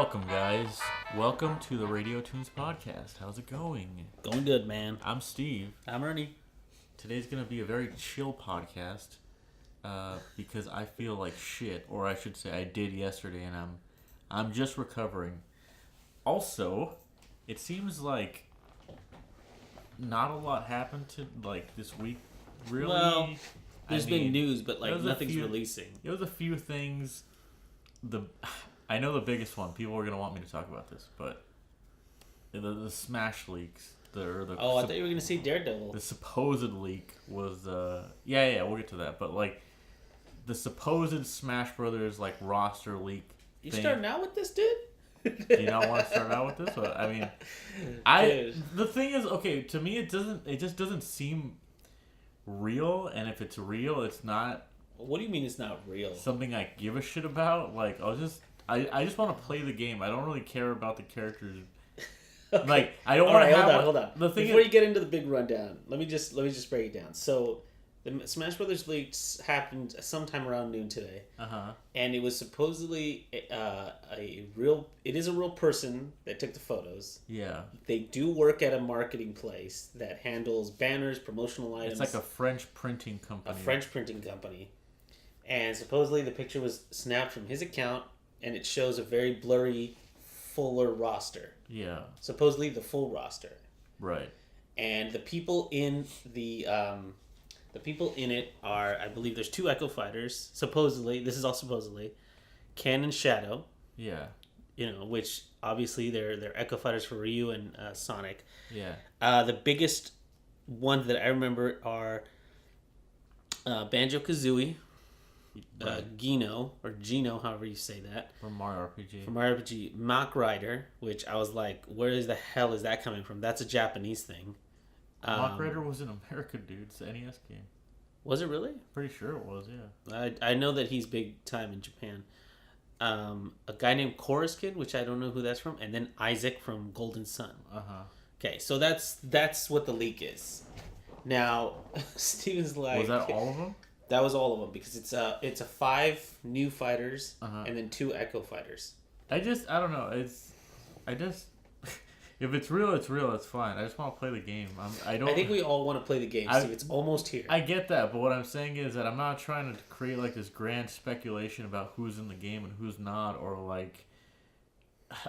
Welcome, guys. Welcome to the Radio Toons podcast. How's it going? Going good, man. I'm Steve. I'm Ernie. Today's going to be a very chill podcast because I feel like shit, or I should say I did yesterday, and I'm just recovering. Also, it seems like not a lot happened to this week. Really? Well, there's been news, but nothing's releasing. There was a few things. I know the biggest one. People are going to want me to talk about this, but the Smash leaks. I thought you were going to say Daredevil. The supposed leak was yeah, we'll get to that. But the supposed Smash Brothers roster leak. You starting out with this, dude? Do you not want to start out with this? But, I mean, the thing is, okay, to me it just doesn't seem real, and if it's real, it's not. What do you mean it's not real? Something I give a shit about. I just want to play the game. I don't really care about the characters. Okay. I don't want to have. Hold on. Before you get into the big rundown, let me just break it down. So, the Smash Brothers leaks happened sometime around noon today. And it was supposedly It is a real person that took the photos. Yeah. They do work at a marketing place that handles banners, promotional items. It's like a French printing company. And supposedly the picture was snapped from his account, and it shows a very blurry, fuller roster. Yeah. Supposedly the full roster. Right. And the people in it are, I believe there's 2 Echo Fighters. Supposedly, this is all supposedly, Ken and Shadow. Yeah. Which obviously they're Echo Fighters for Ryu and Sonic. Yeah. The biggest ones that I remember are Banjo-Kazooie, right. Gino, however you say that. From Mario RPG. Mach Rider, which I was like, where the hell is that coming from? That's a Japanese thing. Mach Rider was in America, dude. It's an NES game. Was it really? Pretty sure it was, yeah. I know that he's big time in Japan. A guy named Chorus Kid, which I don't know who that's from, and then Isaac from Golden Sun. Okay, so that's what the leak is. Now, Steven's like, was that all of them? That was all of them, because it's a 5 new fighters and then 2 Echo Fighters. I don't know. If it's real, it's real. It's fine. I just want to play the game. I think we all want to play the game, Steve. It's almost here. I get that, but what I'm saying is that I'm not trying to create this grand speculation about who's in the game and who's not, or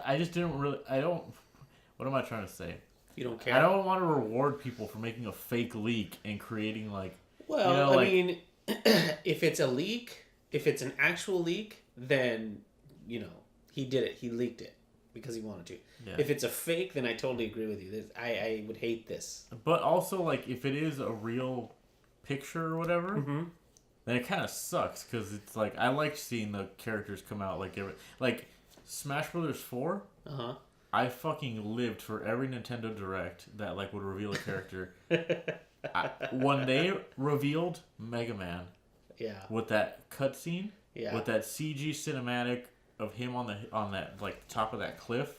I just didn't really. I don't. What am I trying to say? You don't care. I don't want to reward people for making a fake leak and creating Well, I mean, if it's a leak, if it's an actual leak, then he did it. He leaked it because he wanted to. Yeah. If it's a fake, then I totally agree with you. I would hate this. But also, if it is a real picture or whatever, then it kind of sucks because it's I like seeing the characters come out Smash Brothers 4. I fucking lived for every Nintendo Direct that would reveal a character. When they revealed Mega Man, with that cutscene, with that CG cinematic of him on that top of that cliff,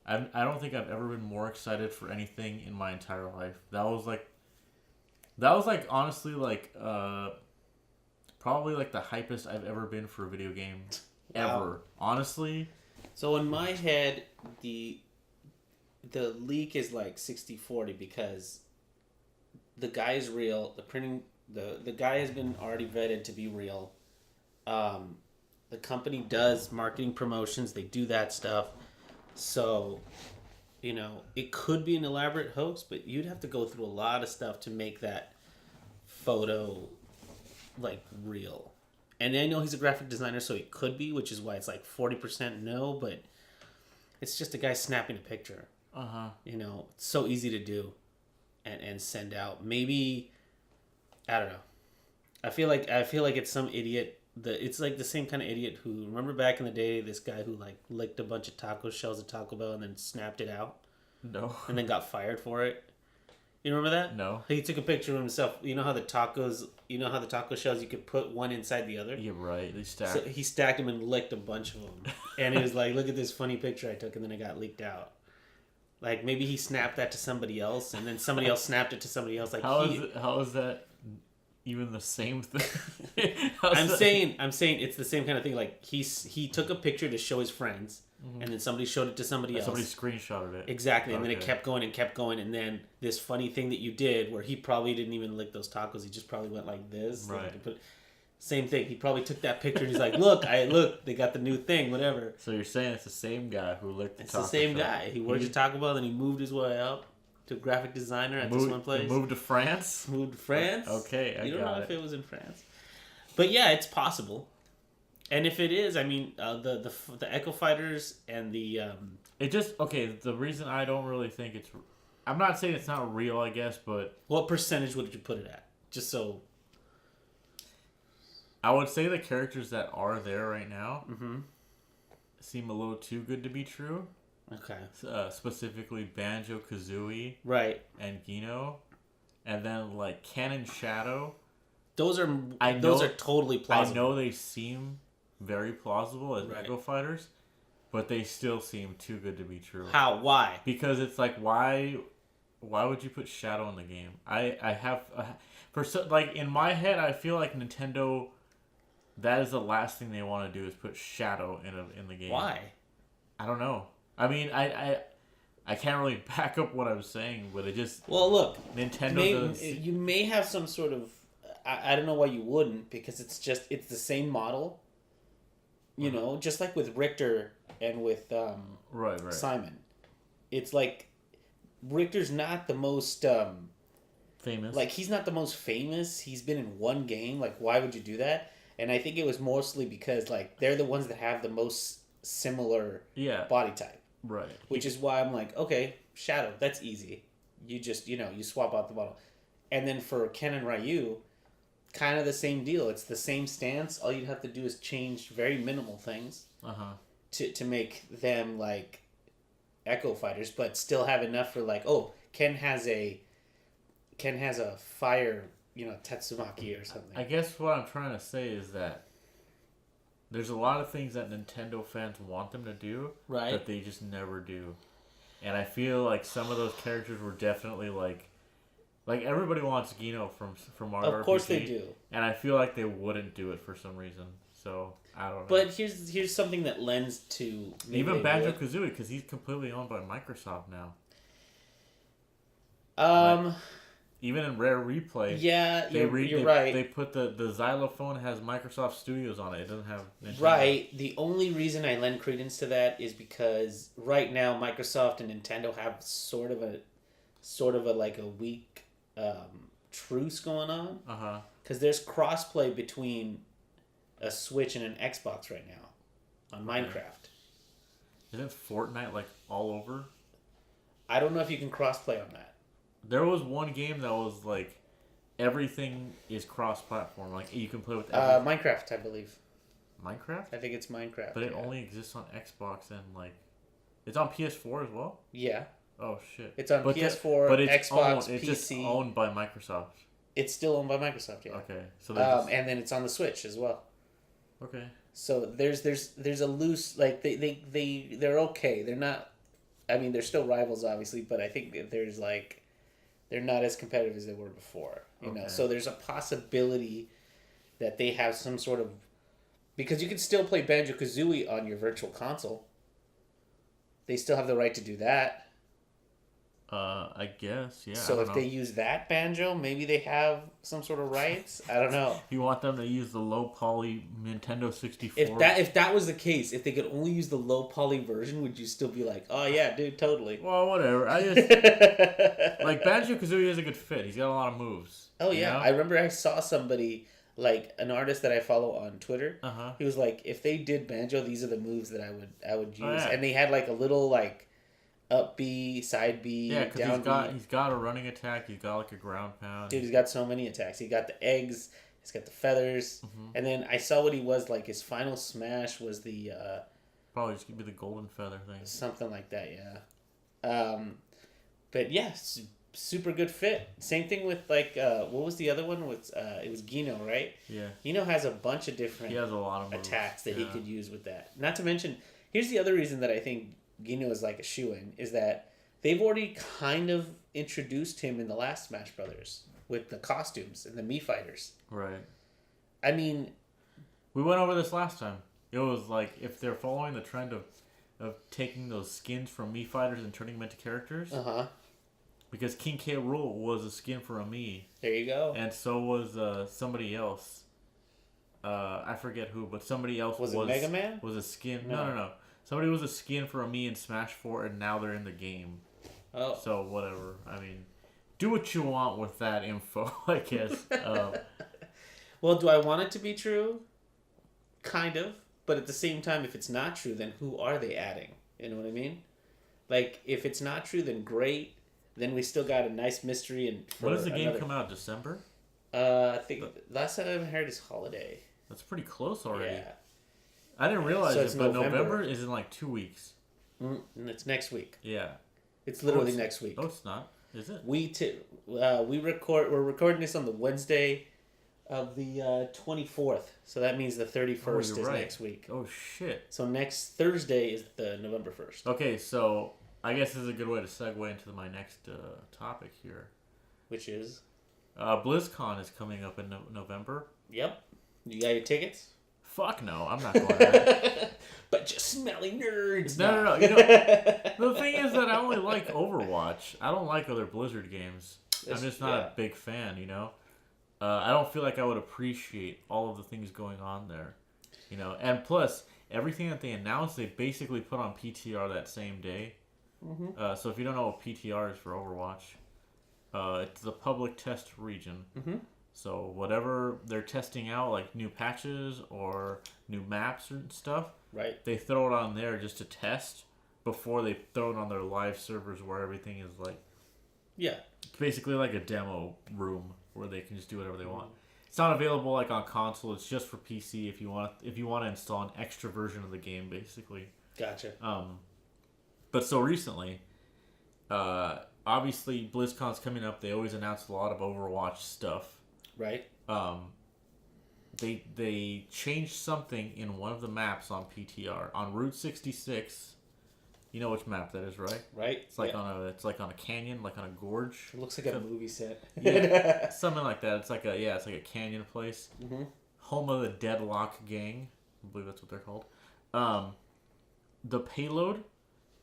I don't think I've ever been more excited for anything in my entire life. That was honestly probably the hypest I've ever been for a video game ever. Honestly. So in my head, the leak is 60-40 because the guy is real. The guy has been already vetted to be real. The company does marketing promotions. They do that stuff. So, it could be an elaborate hoax, but you'd have to go through a lot of stuff to make that photo real. And I know he's a graphic designer, so it could be, which is why it's 40% no, but it's just a guy snapping a picture. It's so easy to do and send out. Maybe, I don't know. I feel like it's some idiot. It's the same kind of idiot who, remember back in the day, this guy who licked a bunch of taco shells at Taco Bell and then snapped it out? No. And then got fired for it? You remember that? No. He took a picture of himself. You know how the taco shells, you could put one inside the other? Yeah, right. They stacked. So he stacked them and licked a bunch of them. And he was like, look at this funny picture I took, and then it got leaked out. Maybe he snapped that to somebody else, and then somebody else snapped it to somebody else. How is that even the same thing? I'm saying it's the same kind of thing. Like he took a picture to show his friends, and then somebody showed it to somebody else. Somebody screenshotted it. Exactly, and then it kept going and kept going, and then this funny thing that you did where he probably didn't even lick those tacos. He just probably went like this. Right. Same thing. He probably took that picture and he's like, look, they got the new thing, whatever. So you're saying it's the same guy who licked the taco It's the same guy. He worked at Taco Bell, then he moved his way up to graphic designer at this one place. Moved to France? Moved to France? Okay, You don't know if it was in France. But yeah, it's possible. And if it is, I mean, the Echo Fighters and the... the reason I don't really think it's... I'm not saying it's not real, I guess, but... What percentage would you put it at? Just so... I would say the characters that are there right now seem a little too good to be true. Okay. Specifically Banjo-Kazooie. Right. And Gino. And then, like, Ken and Shadow. Those are totally plausible. I know they seem very plausible as Echo Fighters, but they still seem too good to be true. How? Why? Because it's like, why would you put Shadow in the game? In my head, I feel like Nintendo... That is the last thing they want to do is put Shadow in the game. Why? I don't know. I mean, I can't really back up what I'm saying, but it just... Well, look. Nintendo you may have some sort of... I don't know why you wouldn't, because it's the same model. You know, just like with Richter and with right. Simon. It's like Richter's not the most... famous. Like, he's not the most famous. He's been in one game. Like, why would you do that? And I think it was mostly because, like, they're the ones that have the most similar body type. Right. Which is why I'm like, okay, Shadow, that's easy. You just, you swap out the model. And then for Ken and Ryu, kind of the same deal. It's the same stance. All you'd have to do is change very minimal things to make them, like, Echo Fighters, but still have enough for, like, Ken has a fire... Tatsumaki or something. I guess what I'm trying to say is that there's a lot of things that Nintendo fans want them to do that they just never do. And I feel like some of those characters were definitely like everybody wants Gino from Mario RPG. Of course they do. And I feel like they wouldn't do it for some reason. So, I don't know. But here's something that lends to... Even Banjo-Kazooie, because he's completely owned by Microsoft now. Even in Rare Replay, you're right. They put the xylophone has Microsoft Studios on it. It doesn't have Nintendo. Right. The only reason I lend credence to that is because right now Microsoft and Nintendo have sort of a like a weak truce going on. Because there's crossplay between a Switch and an Xbox right now on Minecraft. Isn't Fortnite like all over? I don't know if you can crossplay on that. There was one game that was like everything is cross-platform. Like you can play with everything. Minecraft, I believe. Minecraft? I think it's Minecraft. But it only exists on Xbox and like it's on PS4 as well? Yeah. Oh shit. It's on PS4, but it's Xbox, PC. It's just owned by Microsoft. It's still owned by Microsoft, yeah. Okay. So and then it's on the Switch as well. Okay. So there's a loose like they're okay. They're not I mean, they're still rivals obviously, but I think that there's like they're not as competitive as they were before, you know. So there's a possibility that they have some sort of because you can still play Banjo-Kazooie on your virtual console. They still have the right to do that. I guess, yeah. So if they use that banjo, maybe they have some sort of rights. I don't know. You want them to use the low poly Nintendo 64? If that was the case, if they could only use the low poly version, would you still be like, oh yeah, dude, totally? Well, whatever. I just like Banjo-Kazooie is a good fit. He's got a lot of moves. Oh yeah, know? I remember I saw somebody like an artist that I follow on Twitter. He was like, if they did banjo, these are the moves that I would use, and they had like a little like. Up B, side B, down because he's got a running attack. He's got like a ground pound. Dude, he's got so many attacks. He got the eggs. He's got the feathers. And then I saw what he was like. His final smash was the... probably just gonna be the golden feather thing. Something like that, yeah. But yeah, super good fit. Same thing with like... what was the other one? It was Gino, right? Yeah. Gino has a bunch of different he has a lot of attacks that he could use with that. Not to mention... Here's the other reason that I think... Gino is like a shoo-in, is that they've already kind of introduced him in the last Smash Brothers with the costumes and the Mii fighters. Right. I mean... We went over this last time. It was like, if they're following the trend of of taking those skins from Mii fighters and turning them into characters. Because King K. Rool was a skin for a Mii. There you go. And so was somebody else. I forget who, but somebody else was it Mega Man? Was a skin. No. Somebody was a skin for a Mii in Smash 4, and now they're in the game. Oh. So whatever. I mean, do what you want with that info, I guess. Well, do I want it to be true? Kind of. But at the same time, if it's not true, then who are they adding? You know what I mean? Like, if it's not true, then great. Then we still got a nice mystery. And when does the game come out? December? I think last time I heard is holiday. That's pretty close already. Yeah. I didn't realize it, but November is in like 2 weeks. And it's next week. Yeah. It's literally next week. Oh, it's not. Is it? We're recording this on the Wednesday of the 24th. So that means the 31st is next week. Oh, shit. So next Thursday is the November 1st. Okay, so I guess this is a good way to segue into my next topic here. Which is? BlizzCon is coming up in November. Yep. You got your tickets? Fuck no, I'm not going to that. But you smelly nerds. No. You know, the thing is that I only like Overwatch. I don't like other Blizzard games. I'm just not a big fan, you know? I don't feel like I would appreciate all of the things going on there, you know? And plus, everything that they announced, they basically put on PTR that same day. Mm-hmm. So if you don't know what PTR is for Overwatch, it's the public test region. Mm-hmm. So whatever they're testing out, like new patches or new maps and stuff, right? They throw it on there just to test before they throw it on their live servers where everything is like, basically like a demo room where they can just do whatever they want. It's not available like on console. It's just for PC if you want to install an extra version of the game, basically. Gotcha. But so recently, obviously BlizzCon's coming up. They always announce a lot of Overwatch stuff. Right. They changed something in one of the maps on PTR on Route 66. You know which map that is, right? Right. It's like on a canyon, like on a gorge. It looks like a movie set. Yeah, something like that. It's like a canyon place. Mm-hmm. Home of the Deadlock Gang. I believe that's what they're called. The payload,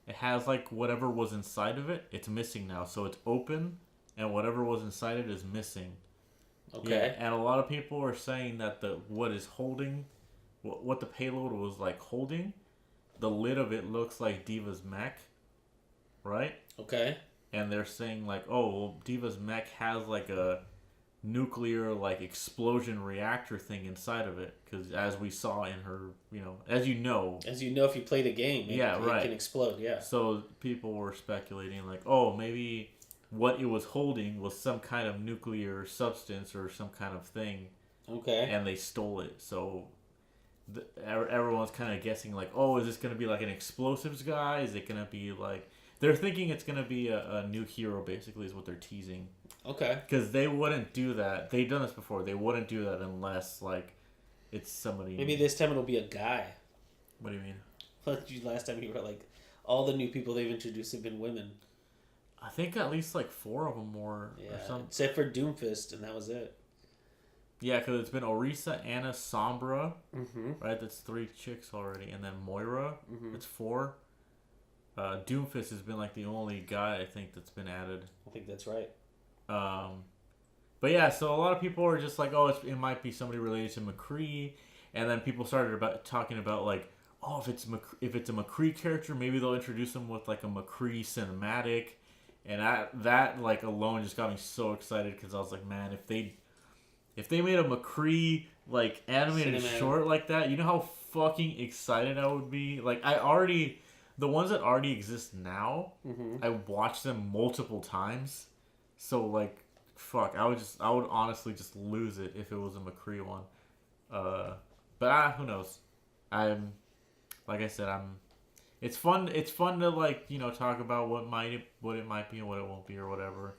it has like whatever was inside of it. It's missing now, so it's open, and whatever was inside it is missing. Okay. Yeah, and a lot of people are saying that what the payload was like holding, the lid of it looks like Diva's mech, right? Okay. And they're saying like, oh, well, Diva's mech has like a nuclear like explosion reactor thing inside of it, because as we saw in her, as you know if you play the game, it can explode. Yeah. So people were speculating like, oh, maybe what it was holding was some kind of nuclear substance or some kind of thing. Okay. And they stole it. So everyone's kind of guessing like, oh, is this going to be like an explosives guy? Is it going to be like... They're thinking it's going to be a new hero, basically, is what they're teasing. Okay. Because they wouldn't do that. They've done this before. They wouldn't do that unless, like, it's somebody... Maybe this time it'll be a guy. What do you mean? Last time you were like, all the new people they've introduced have been women. I think at least like 4 of them were. Yeah, or something. Except for Doomfist, and that was it. Yeah, because it's been Orisa, Anna, Sombra, right? That's 3 chicks already, and then Moira, that's 4. Doomfist has been like the only guy I think that's been added. I think that's right. But yeah, so a lot of people are just like, oh, it might be somebody related to McCree, and then people started talking about like, oh, if it's a McCree character, maybe they'll introduce him with like a McCree cinematic. And that like alone just got me so excited, because I was like, man, if they made a McCree like animated short like that, you know how fucking excited I would be. Like the ones that already exist now, I watched them multiple times. So like, fuck, I would honestly just lose it if it was a McCree one. But who knows? Like I said, It's fun to like, talk about what it might be and what it won't be or whatever.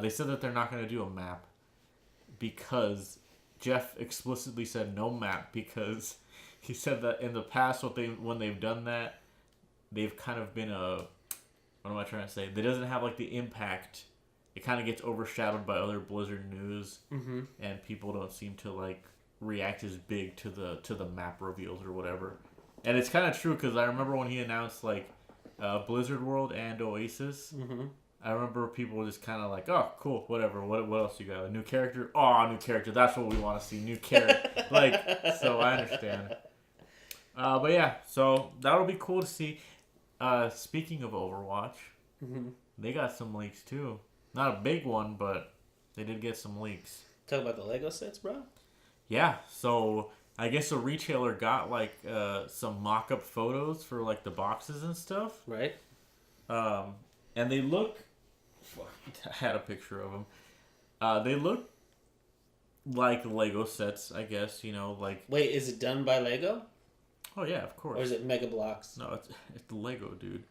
They said that they're not going to do a map because Jeff explicitly said no map, because he said that in the past when they've done that, they've kind of been what am I trying to say? It doesn't have like the impact. It kind of gets overshadowed by other Blizzard news, and people don't seem to like react as big to the map reveals or whatever. And it's kind of true because I remember when he announced like Blizzard World and Oasis. Mm-hmm. I remember people were just kind of like, oh, cool, whatever. What else you got? A new character? Oh, new character. That's what we want to see. New character. Like, so I understand. But yeah, so that'll be cool to see. Speaking of Overwatch, they got some leaks too. Not a big one, but they did get some leaks. Talk about the Lego sets, bro? Yeah, so I guess a retailer got like some mock-up photos for like the boxes and stuff. Right. And they look... I had a picture of them. They look like Lego sets, I guess, you know, like... Wait, is it done by Lego? Oh, yeah, of course. Or is it Mega Bloks? No, it's Lego, dude.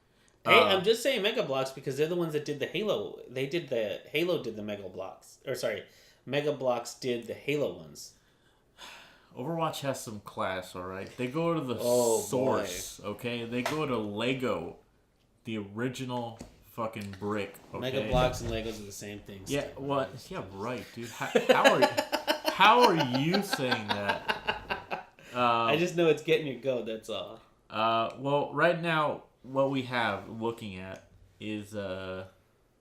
Hey, I'm just saying Mega Bloks because they're the ones that did the Halo. Halo did the Mega Bloks. Or, sorry, Mega Bloks did the Halo ones. Overwatch has some class, all right? They go to the source, okay? They go to Lego, the original... fucking brick. Okay? Mega Bloks and Legos are the same thing. Yeah, what? Yeah, right, dude. How are you saying that? I just know it's getting your goat. That's all. Well, right now, what we have looking at is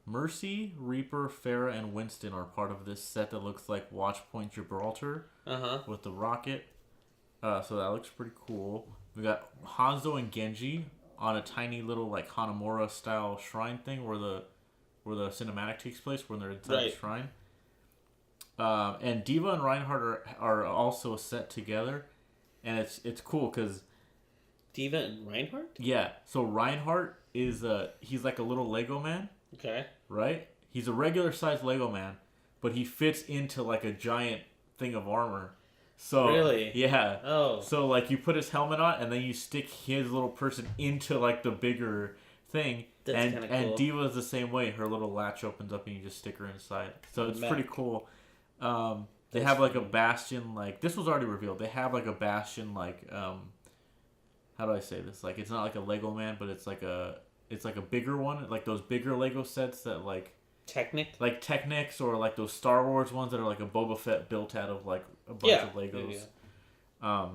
Mercy, Reaper, Pharah, and Winston are part of this set that looks like Watchpoint Gibraltar with the rocket. So that looks pretty cool. We got Hanzo and Genji on a tiny little like Hanamura style shrine thing where the cinematic takes place when they're inside the shrine. And Diva and Reinhardt are also set together, and it's cool because Diva and Reinhardt. Yeah, so Reinhardt is he's like a little Lego man. Okay. Right. He's a regular sized Lego man, but he fits into like a giant thing of armor. So really? Yeah. Oh. So like you put his helmet on and then you stick his little person into like the bigger thing. That's kind of cool. And Diva's the same way. Her little latch opens up and you just stick her inside. So it's pretty cool. They have like a Bastion, like this was already revealed. They have like a Bastion, like how do I say this? Like it's not like a Lego man, but it's like a bigger one, like those bigger Lego sets that like Technics, or like those Star Wars ones that are like a Boba Fett built out of like a bunch of Legos. Yeah.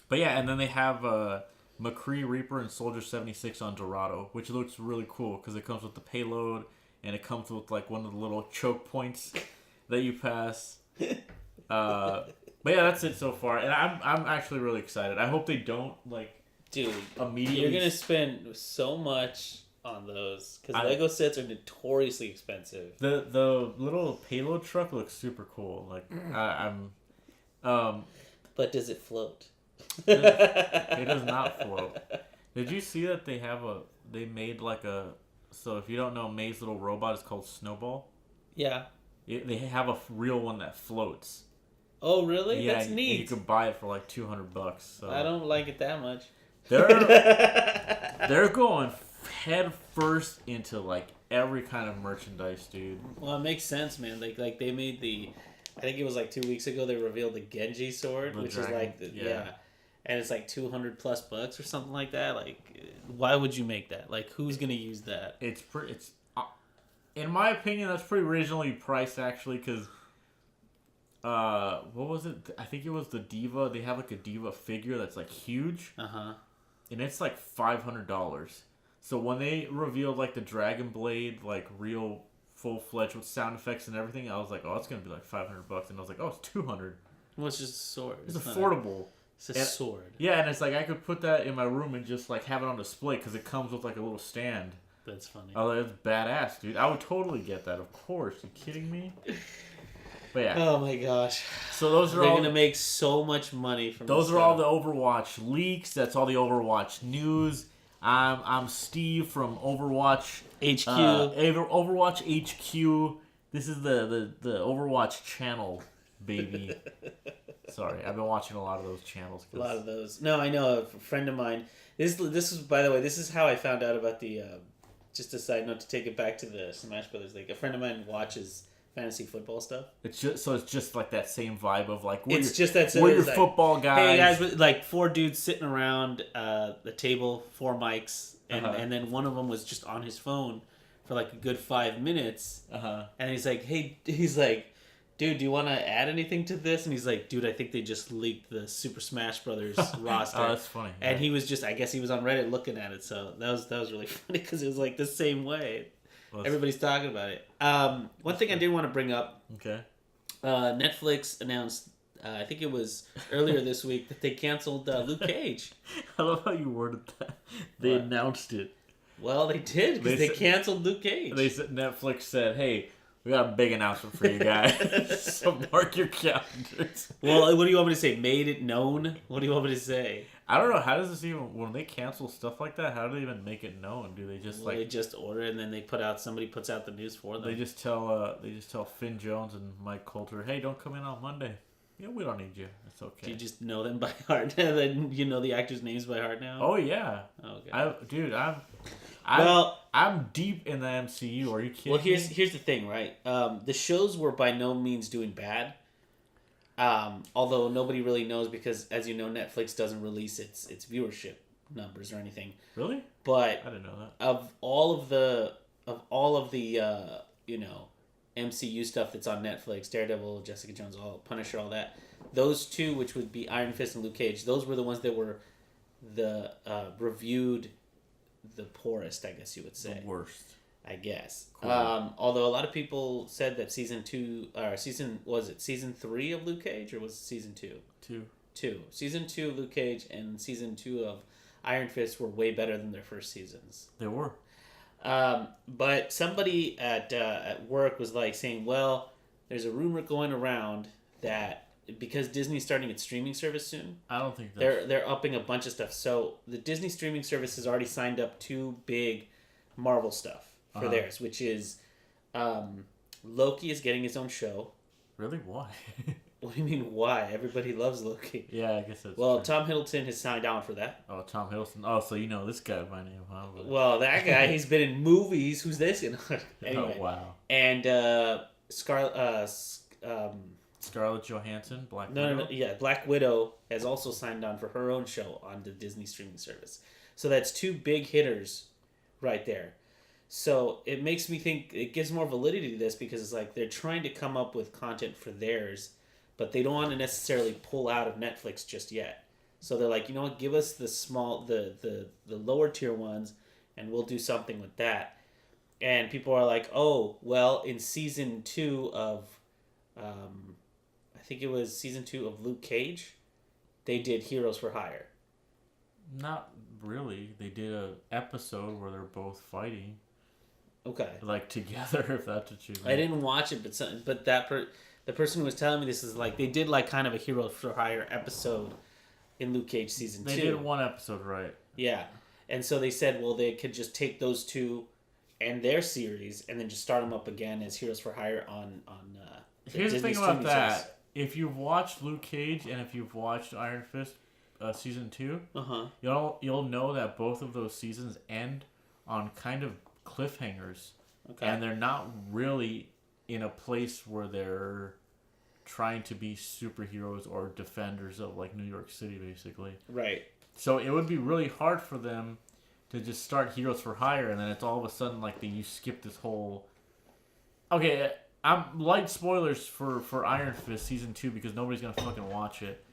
But yeah, and then they have McCree, Reaper, and Soldier 76 on Dorado, which looks really cool because it comes with the payload and it comes with like one of the little choke points that you pass. But yeah, that's it so far, and I'm actually really excited. I hope they don't immediately. You're gonna spend so much on those because Lego sets are notoriously expensive. The little payload truck looks super cool. Like but does it float? It does not float. Did you see that they made like a? So if you don't know, May's little robot is called Snowball. Yeah. They have a real one that floats. Oh really? Yeah, that's neat. You could buy it for like $200. So I don't like it that much. They're going head first into like every kind of merchandise, dude. Well, it makes sense, man. Like they made I think it was like 2 weeks ago they revealed the Genji sword, which is like and it's like $200+ or something like that. Like, why would you make that? Like, who's gonna use that? It's in my opinion, that's pretty reasonably priced actually, because what was it? I think it was the Diva. They have like a Diva figure that's like huge. And it's like $500. So when they revealed like the Dragon Blade, like real full-fledged with sound effects and everything, I was like, oh, it's gonna be like $500. And I was like, oh, it's $200. Well, it's just a sword. It's affordable. It's a sword. Yeah, and it's like I could put that in my room and just like have it on display because it comes with like a little stand. That's funny. Oh, that's badass, dude. I would totally get that. Of course. You kidding me? But yeah. Oh my gosh. So those are They're gonna make so much money from those are all the Overwatch leaks. That's all the Overwatch news. I'm Steve from Overwatch HQ. Overwatch HQ. This is the Overwatch channel, baby. Sorry, I've been watching a lot of those channels. A lot of those. No, I know a friend of mine. This is, by the way, this is how I found out about the. Just a side note to take it back to the Smash Brothers. Like a friend of mine watches fantasy football stuff. It's just like that same vibe of like we're your football guys. Hey guys, like 4 dudes sitting around the table, 4 mics, and then one of them was just on his phone for like a good 5 minutes. And he's like, dude, do you want to add anything to this? And he's like, dude, I think they just leaked the Super Smash Brothers roster. Oh, that's funny. And he was just, I guess he was on Reddit looking at it, so that was really funny because it was like the same way. Well, everybody's talking about it. One thing I did want to bring up. Okay. Netflix announced, I think it was earlier this week, that they canceled Luke Cage. I love how you worded that. They announced it. Well, they did because they canceled Luke Cage. They said Netflix said, "Hey, we got a big announcement for you guys. So mark your calendars." Well, what do you want me to say? Made it known? What do you want me to say? I don't know. How does this even, when they cancel stuff like that, how do they even make it known? Do they just they just order it and then somebody puts out the news for them? They just tell Finn Jones and Mike Coulter, "Hey, don't come in on Monday. Yeah, we don't need you. It's okay." Do you just know them by heart? Then you know the actors' names by heart now? Oh yeah. Okay. I'm deep in the MCU. Are you kidding? Well, here's the thing, right? The shows were by no means doing bad. Although nobody really knows because, as you know, Netflix doesn't release its viewership numbers or anything. Really? But I didn't know that. Of all of the MCU stuff that's on Netflix, Daredevil, Jessica Jones, Punisher, all that. Those two, which would be Iron Fist and Luke Cage, those were the ones that were the reviewed the poorest, I guess you would say. The worst. I guess. Cool. Although a lot of people said that season 3 of Luke Cage, or was it season 2? Two. Season 2 of Luke Cage and season 2 of Iron Fist were way better than their first seasons. They were. But somebody at work was like saying, well, there's a rumor going around that because Disney's starting its streaming service soon. I don't think they're upping a bunch of stuff. So the Disney streaming service has already signed up 2 big Marvel stuff for theirs, which is Loki is getting his own show. Really? Why? What do you mean, why? Everybody loves Loki. Yeah, I guess that's Well, true. Tom Hiddleston has signed on for that. Oh, Tom Hiddleston. Oh, so you know this guy by name, huh? But... Well, that guy, he's been in movies. Who's this? Anyway. Oh, wow. And Scarlett Johansson, Black Widow? Widow? Yeah, Black Widow has also signed on for her own show on the Disney streaming service. So that's 2 big hitters right there. So it makes me think, it gives more validity to this because it's like they're trying to come up with content for theirs, but they don't want to necessarily pull out of Netflix just yet. So they're like, you know what, give us the lower tier ones and we'll do something with that. And people are like, oh, well, in season 2 of, I think it was season 2 of Luke Cage, they did Heroes for Hire. Not really. They did an episode where they're both fighting. Okay. Like together, if that's what you mean. I didn't watch it, but the person who was telling me this is like, they did like kind of a Heroes for Hire episode in Luke Cage season 2. They did one episode, right. Yeah. And so they said, well, they could just take those 2 and their series and then just start them up again as Heroes for Hire on Here's Disney the thing about that. service. If you've watched Luke Cage and if you've watched Iron Fist season 2, you'll know that both of those seasons end on kind of cliffhangers. Okay. And they're not really in a place where they're trying to be superheroes or defenders of like New York City, basically. Right. So it would be really hard for them to just start Heroes for Hire and then it's all of a sudden like you skip this whole... Okay, I'm light spoilers for Iron Fist season 2 because nobody's gonna fucking watch it.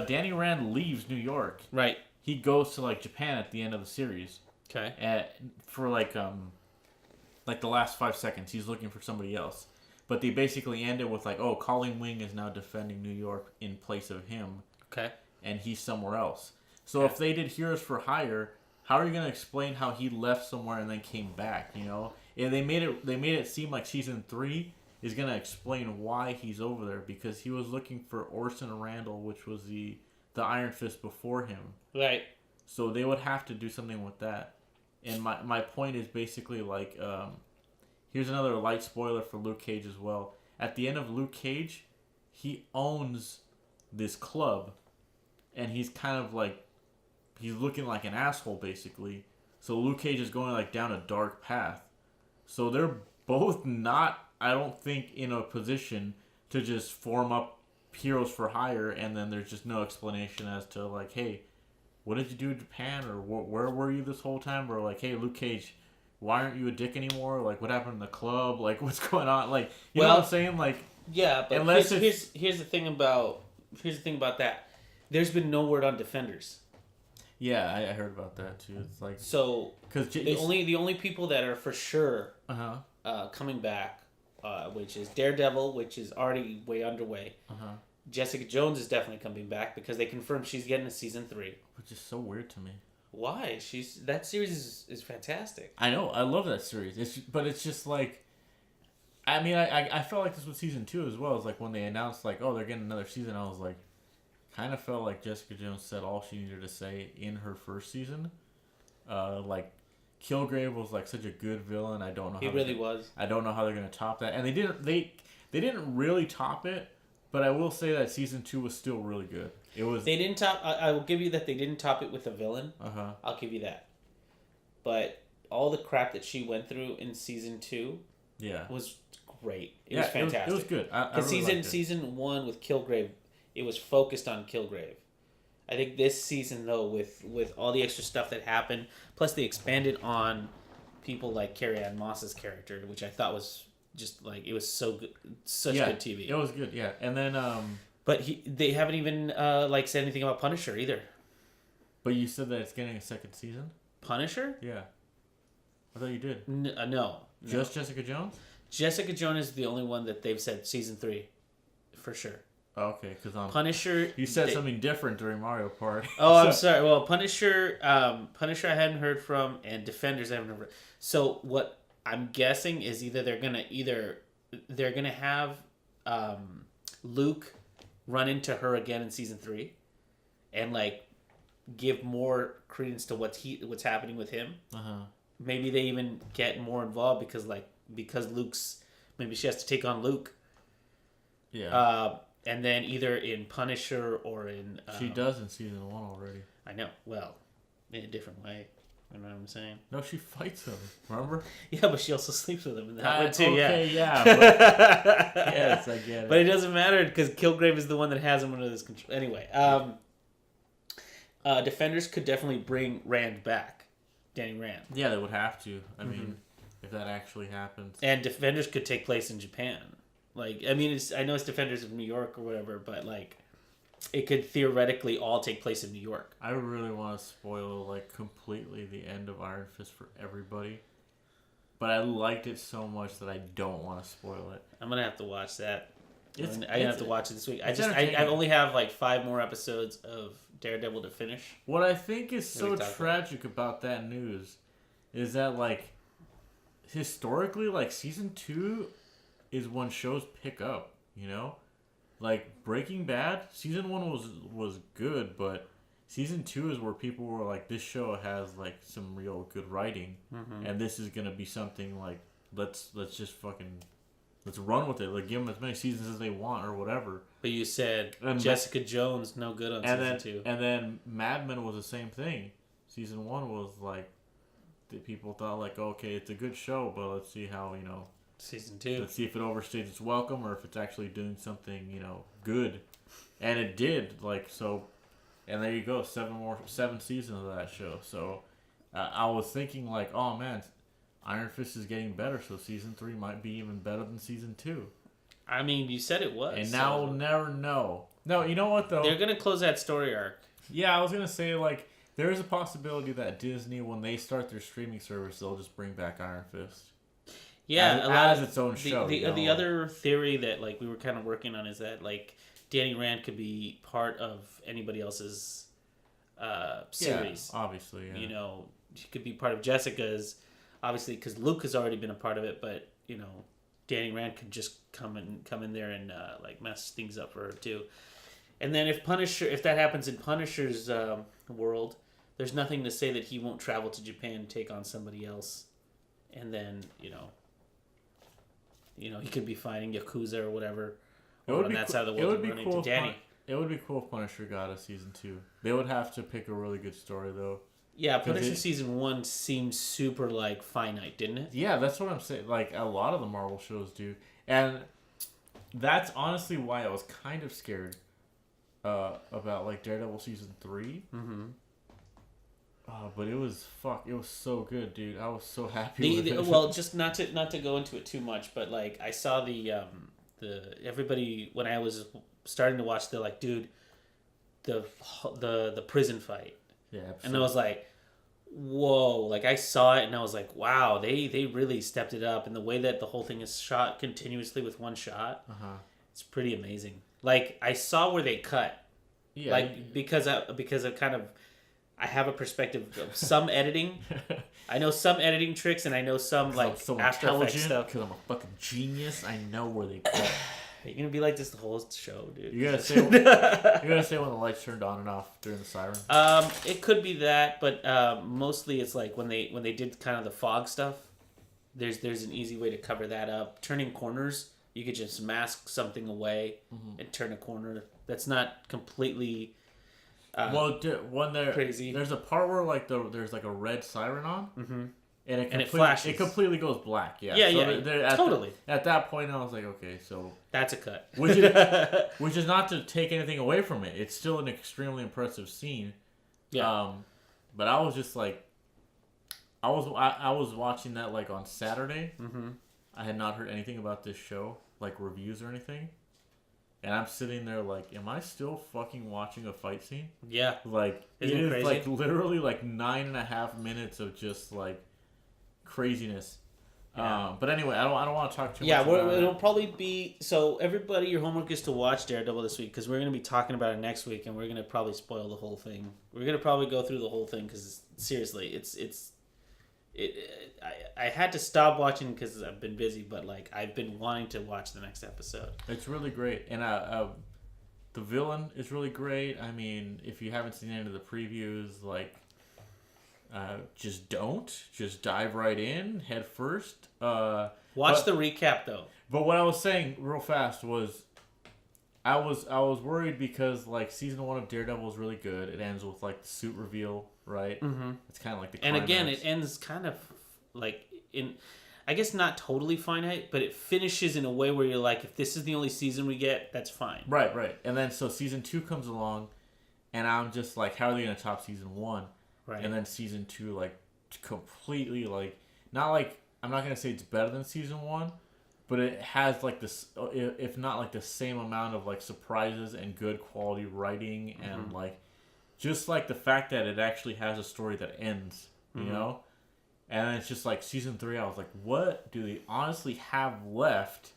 Danny Rand leaves New York. Right. He goes to like Japan at the end of the series. Okay. For like the last 5 seconds, he's looking for somebody else. But they basically ended with like, oh, Colleen Wing is now defending New York in place of him. Okay. And he's somewhere else. So if they did Heroes for Hire, how are you gonna explain how he left somewhere and then came back? You know. Yeah, they made it seem like season 3 is gonna explain why he's over there because he was looking for Orson Randall, which was the Iron Fist before him. Right. So they would have to do something with that. And my point is basically like, here's another light spoiler for Luke Cage as well. At the end of Luke Cage, he owns this club, and he's kind of like, he's looking like an asshole basically. So Luke Cage is going like down a dark path. So they're both not, I don't think, in a position to just form up Heroes for Hire and then there's just no explanation as to like, hey, what did you do in Japan or where were you this whole time? Or like, hey, Luke Cage, why aren't you a dick anymore? Like, what happened in the club? Like, what's going on? Like, you know what I'm saying? Like, yeah, but here's the thing about that. There's been no word on Defenders. Yeah, I heard about that too. It's like because the only people that are for sure coming back, which is Daredevil, which is already way underway. Jessica Jones is definitely coming back because they confirmed she's getting a season 3. Which is so weird to me. Why? That series is fantastic. I know. I love that series. But it's just like, I mean, I felt like this with season 2 as well. It's like when they announced like, oh, they're getting another season. I was like, kind of felt like Jessica Jones said all she needed to say in her first season. Like, Kilgrave was like such a good villain. I don't know. He really was. I don't know how they're gonna top that, and they didn't. They didn't really top it. But I will say that season 2 was still really good. It was. They didn't top. I will give you that they didn't top it with a villain. I'll give you that. But all the crap that she went through in season 2, was great. It was fantastic. It was good. Season 1 with Kilgrave, it was focused on Kilgrave. I think this season though, with all the extra stuff that happened, plus they expanded on people like Carrie-Anne Moss's character, which I thought was just like it was so good, such good TV. It was good, yeah. And then, but they haven't even said anything about Punisher either. But you said that it's getting a second season. Punisher? Yeah, I thought you did. No. Just Jessica Jones. Jessica Jones is the only one that they've said season 3, for sure. Oh, okay, because Punisher. You said something different during Mario Party. Oh, I'm sorry. Well, Punisher I hadn't heard from, and Defenders I haven't heard from. So what I'm guessing is either they're gonna have Luke run into her again in season 3, and like give more credence to what's happening with him. Maybe they even get more involved because Luke's maybe she has to take on Luke. Yeah. And then either in Punisher or in... she does in season 1 already. I know. Well, in a different way. You know what I'm saying? No, she fights him. Remember? Yeah, but she also sleeps with him in that one too. Okay, yeah. But, yes, I get it. But it doesn't matter because Kilgrave is the one that has him under this control. Anyway, Defenders could definitely bring Rand back. Danny Rand. Yeah, they would have to. I mean, if that actually happens. And Defenders could take place in Japan. Like, I mean, I know it's Defenders of New York or whatever, but, like, it could theoretically all take place in New York. I really want to spoil, like, completely the end of Iron Fist for everybody. But I liked it so much that I don't want to spoil it. I'm going to have to watch that. I'm going to have to watch it this week. I only have, like, 5 more episodes of Daredevil to finish. What I think is so tragic about that news is that, like, historically, like, season 2... is when shows pick up, you know? Like, Breaking Bad, season 1 was good, but season 2 is where people were like, this show has, like, some real good writing, and this is going to be something, like, let's just fucking, let's run with it. Like, give them as many seasons as they want or whatever. But you said Jessica Jones, no good on season 2. And then Mad Men was the same thing. Season 1 was, like, the people thought, like, okay, it's a good show, but let's see how, you know, season 2. Let's see if it overstays its welcome or if it's actually doing something, you know, good. And it did, like, so. And there you go, 7 seasons of that show. So I was thinking, like, oh man, Iron Fist is getting better, so season 3 might be even better than season 2. I mean, you said it was. And now we'll never know. No, you know what though? They're gonna close that story arc. Yeah, I was gonna say, like, there is a possibility that Disney, when they start their streaming service, they'll just bring back Iron Fist. Yeah, as its own show. The other theory that, like, we were kind of working on is that, like, Danny Rand could be part of anybody else's series. Yeah, obviously, yeah. You know, he could be part of Jessica's, obviously, because Luke has already been a part of it, but, you know, Danny Rand could just come in there and, like, mess things up for her, too. And then if that happens in Punisher's world, there's nothing to say that he won't travel to Japan and take on somebody else. And then, you know, he could be fighting Yakuza or whatever. Or on that side of the world, running to Danny. It would be cool if Punisher got a season 2. They would have to pick a really good story, though. Yeah, Punisher season 1 seemed super, like, finite, didn't it? Yeah, that's what I'm saying. Like, a lot of the Marvel shows do. And that's honestly why I was kind of scared about, like, Daredevil season 3. but it was so good, dude. I was so happy with it. Well, just not to go into it too much, but like I saw the everybody when I was starting to watch, they're like, dude, the prison fight. Yeah, absolutely. And I was like, whoa, like I saw it and I was like, wow, they really stepped it up, and the way that the whole thing is shot continuously with one shot, it's pretty amazing. Like I saw where they cut, like because of kind of, I have a perspective of some editing. I know some editing tricks, and I know some like so After Effects stuff. Because I'm a fucking genius, I know where they cut. You're gonna be like this the whole show, dude. You gotta say when the lights turned on and off during the siren. It could be that, but mostly it's like when they did kind of the fog stuff. There's an easy way to cover that up. Turning corners, you could just mask something away and turn a corner. That's not completely. Crazy. There's a part where like there's like a red siren on. And it flashes. It completely goes black. Yeah. Yeah, totally. At that point, I was like, okay, so that's a cut. which is not to take anything away from it. It's still an extremely impressive scene. Yeah. But I was just like, I was watching that like on Saturday. I had not heard anything about this show, like reviews or anything. And I'm sitting there like, am I still fucking watching a fight scene? Yeah. Like, Isn't it crazy? Like literally like 9.5 minutes of just like craziness. Yeah. But anyway, I don't want to talk too much about it. It'll probably be... So, everybody, your homework is to watch Daredevil this week, because we're going to be talking about it next week, and we're going to probably spoil the whole thing. We're going to probably go through the whole thing, because, seriously, I had to stop watching because I've been busy, but, like, I've been wanting to watch the next episode. It's really great. And the villain is really great. I mean, if you haven't seen any of the previews, like... just dive right in head first. Watch the recap though. But what I was saying real fast was, I was worried because like season 1 of Daredevil is really good. It ends with like the suit reveal, right? It's kind of like the climax. And again, it ends kind of like in, I guess not totally finite, but it finishes in a way where you're like, if this is the only season we get, that's fine. Right. And then so season 2 comes along, and I'm just like, how are they gonna top season 1? Right. And then season 2, like, completely, like, not like, I'm not going to say it's better than season 1, but it has, like, this, if not, like, the same amount of, like, surprises and good quality writing and, like, just, like, the fact that it actually has a story that ends, you know? And then it's just, like, season 3, I was like, what do they honestly have left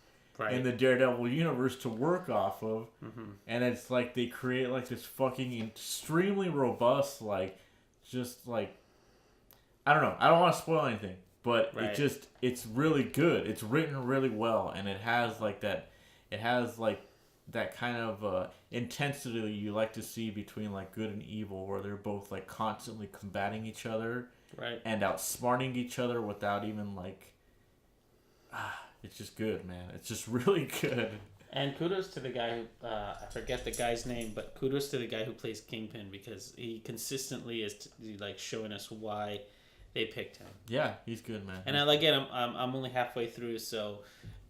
in the Daredevil universe to work off of? And it's, like, they create, like, this fucking extremely robust, like, just like, I don't know. I don't want to spoil anything, but it's really good. It's written really well, and it has like that. It has like that kind of intensity you like to see between like good and evil, where they're both like constantly combating each other, and outsmarting each other without even like. It's just good, man. It's just really good. And kudos to the guy who, I forget the guy's name, but kudos to the guy who plays Kingpin, because he consistently is like showing us why they picked him. Yeah, he's good, man. And I'm only halfway through, so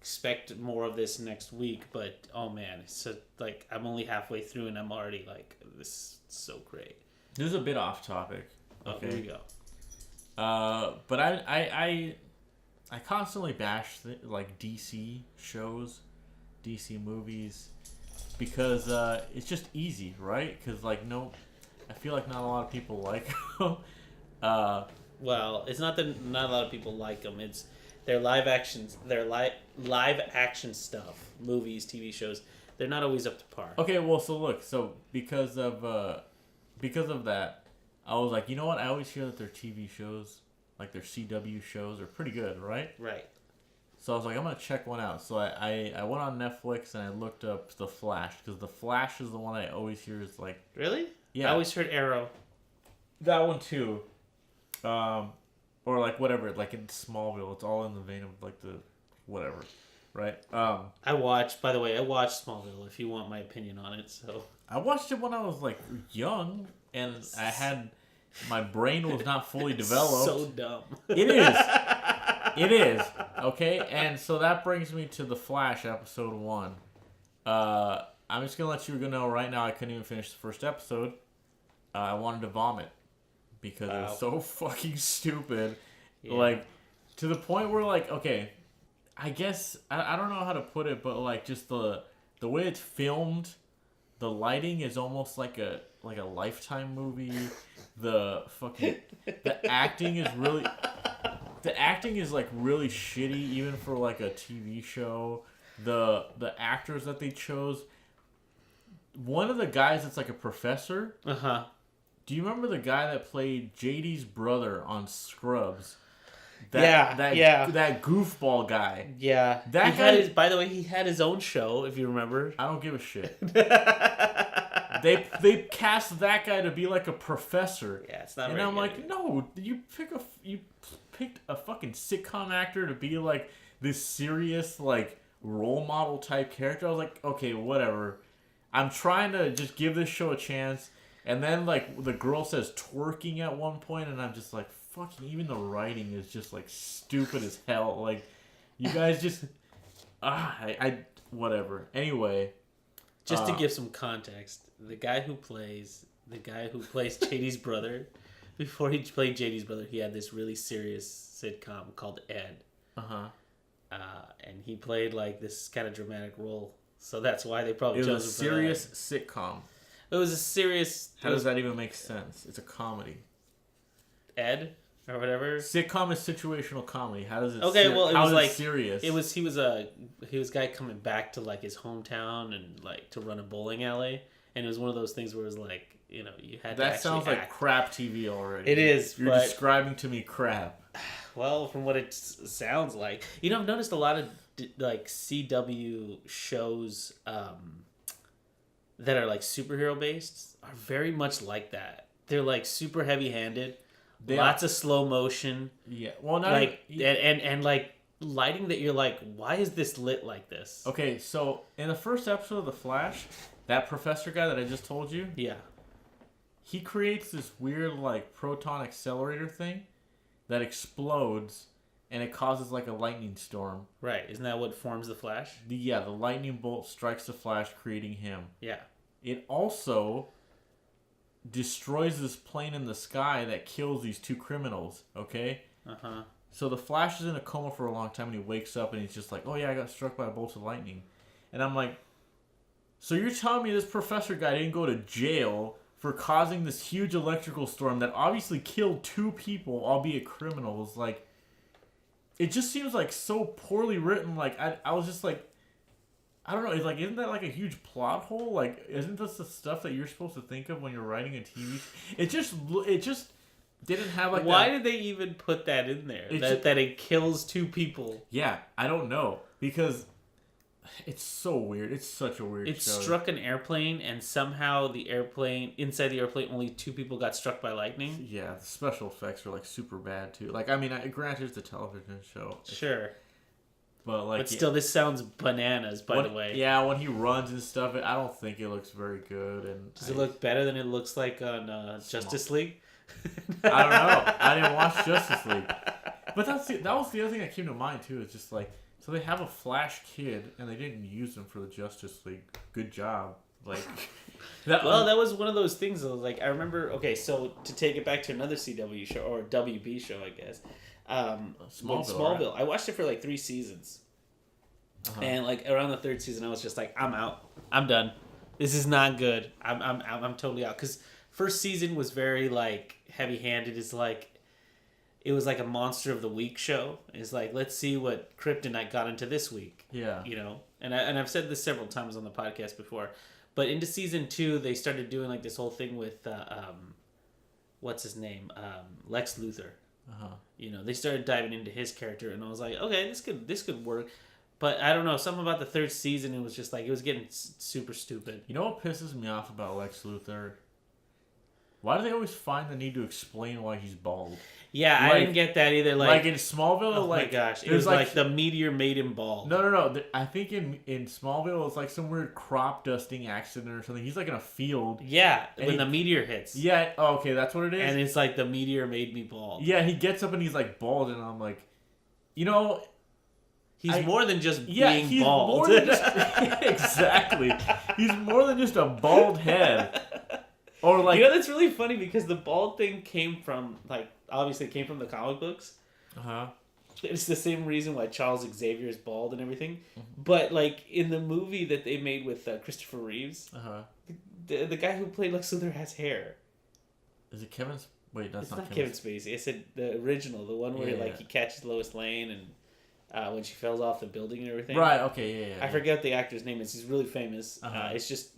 expect more of this next week. But oh man, so like I'm only halfway through, and I'm already like, this is so great. This is a bit off topic. Okay, here we go. But I constantly bash like DC shows. DC movies, because it's just easy, right? Because like I feel like not a lot of people like them. Well, it's not that not a lot of people like them. It's their live actions, their live action stuff, movies, TV shows. They're not always up to par. Okay, well, so because of that, I was like, you know what? I always hear that their TV shows, like their CW shows, are pretty good, right? Right. So I was like, I'm going to check one out. So I went on Netflix and I looked up The Flash, because The Flash is the one I always hear is like... Really? Yeah. I always heard Arrow. That one too. Or like whatever, like in Smallville, it's all in the vein of like the whatever, right? I watched Smallville, if you want my opinion on it. So I watched it when I was like young, and I had... My brain was not fully developed. So dumb. It is. It is. Okay? And so that brings me to The Flash, episode 1. I'm just going to let you know right now I couldn't even finish the first episode. I wanted to vomit. because it was so fucking stupid. Yeah. Like, to the point where, like, okay, I guess, I don't know how to put it, but, like, just the way it's filmed, the lighting is almost like a Lifetime movie. The acting is really... The acting is, like, really shitty, even for, like, a TV show. The actors that they chose... One of the guys that's, like, a professor... Uh-huh. Do you remember the guy that played JD's brother on Scrubs? That goofball guy. Yeah. That guy... by the way, he had his own show, if you remember. I don't give a shit. They cast that guy to be like a professor. Yeah, it's not. And I'm like, no, you picked a fucking sitcom actor to be like this serious like role model type character. I was like, okay, whatever. I'm trying to just give this show a chance, and then like the girl says twerking at one point, and I'm just like, fucking. Even the writing is just like stupid as hell. Like, you guys just whatever. Anyway. Just to give some context, the guy who plays JD's brother, before he played JD's brother, he had this really serious sitcom called Ed. Uh-huh. And he played like this kind of dramatic role, so that's why they probably chose him. It was a serious sitcom. It was a serious. How does that even make sense? It's a comedy. Ed or whatever. Sitcom is situational comedy. How does it? Okay, well, it was like serious. He was a guy coming back to like his hometown and like to run a bowling alley, and it was one of those things where it was like, you know, you had that to sounds act. Like crap TV already. It is. You're describing to me crap. Well, from what it sounds like, you know, I've noticed a lot of like CW shows that are like superhero based are very much like that. They're like super heavy handed. Lots of slow motion. Yeah. Well, not like and like lighting that you're like, why is this lit like this? Okay, so in the first episode of The Flash, that professor guy that I just told you, yeah, he creates this weird like proton accelerator thing that explodes and it causes like a lightning storm. Right. Isn't that what forms the Flash? The lightning bolt strikes the Flash, creating him. Yeah. It also destroys this plane in the sky that kills these two criminals, okay? Uh-huh. So the Flash is in a coma for a long time, and he wakes up, and he's just like, oh yeah, I got struck by a bolt of lightning. And I'm like, so you're telling me this professor guy didn't go to jail for causing this huge electrical storm that obviously killed two people, albeit criminals? Like, it just seems like so poorly written. Like, I was just like, I don't know. It's like, isn't that like a huge plot hole? Like, isn't this the stuff that you're supposed to think of when you're writing a TV? It just didn't have like. Why did they even put that in there? That it kills two people. Yeah, I don't know, because it's so weird. It's such a weird. It show. struck an airplane, and somehow inside the airplane, only two people got struck by lightning. Yeah, the special effects are like super bad too. Like, I mean, granted, it's a television show. Sure. But still, this sounds bananas. By the way, yeah, when he runs and stuff, I don't think it looks very good. And does it look better than it looks like on Justice League? I don't know. I didn't watch Justice League, but that was the other thing that came to mind too. It's just like, so they have a Flash kid and they didn't use him for the Justice League. Good job. Like, that was one of those things. That was like, I remember. Okay, so to take it back to another CW show or WB show, I guess. Smallville. Right? I watched it for like 3 seasons, and like around the 3rd season, I was just like, I'm out. I'm done. This is not good. I'm totally out. Because first season was very like heavy-handed. It's like it was like a Monster of the Week show. It's like, let's see what Kryptonite got into this week. Yeah, you know. And I've said this several times on the podcast before, but into season 2, they started doing like this whole thing with what's his name, Lex Luthor. You know, they started diving into his character, and I was like, okay, this could work. But I don't know, something about the 3rd season, it was just like, it was getting super stupid. You know what pisses me off about Lex Luthor? Why do they always find the need to explain why he's bald? Yeah, I didn't get that either. Like in Smallville, oh my gosh, it was like the meteor made him bald. No. I think in Smallville, it's like some weird crop dusting accident or something. He's like in a field. Yeah, when the meteor hits. Yeah, okay, that's what it is. And it's like the meteor made me bald. Yeah, he gets up and he's like bald, and I'm like, you know... He's more than just being bald. Exactly. He's more than just a bald head. Or like, that's really funny because the bald thing came from obviously it came from the comic books. It's the same reason why Charles Xavier is bald and everything. But like in the movie that they made with Christopher Reeves, the guy who played Lex Luthor has hair. Is it Kevin? Wait, that's not Kevin Spacey. I said the original, the one where he catches Lois Lane and when she falls off the building and everything. Right. Okay. Yeah. I forget what the actor's name is. He's really famous. It's just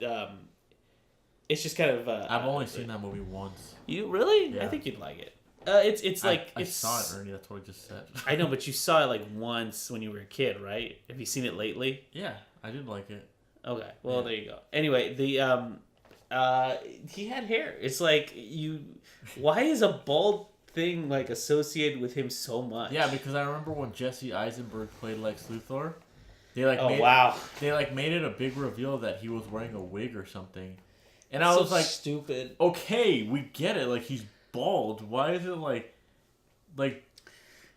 kind of. I've only seen that movie once. You really? Yeah. I think you'd like it. It's like I saw it, Ernie. That's what I just said. I know, but you saw it like once when you were a kid, right? Have you seen it lately? Yeah, I did like it. Okay, well there you go. Anyway, he had hair. It's like why is a bald thing like associated with him so much? Yeah, because I remember when Jesse Eisenberg played Lex Luthor, they made it a big reveal that he was wearing a wig or something, and I was like, stupid. Okay, we get it. Like he's bald. Why is it like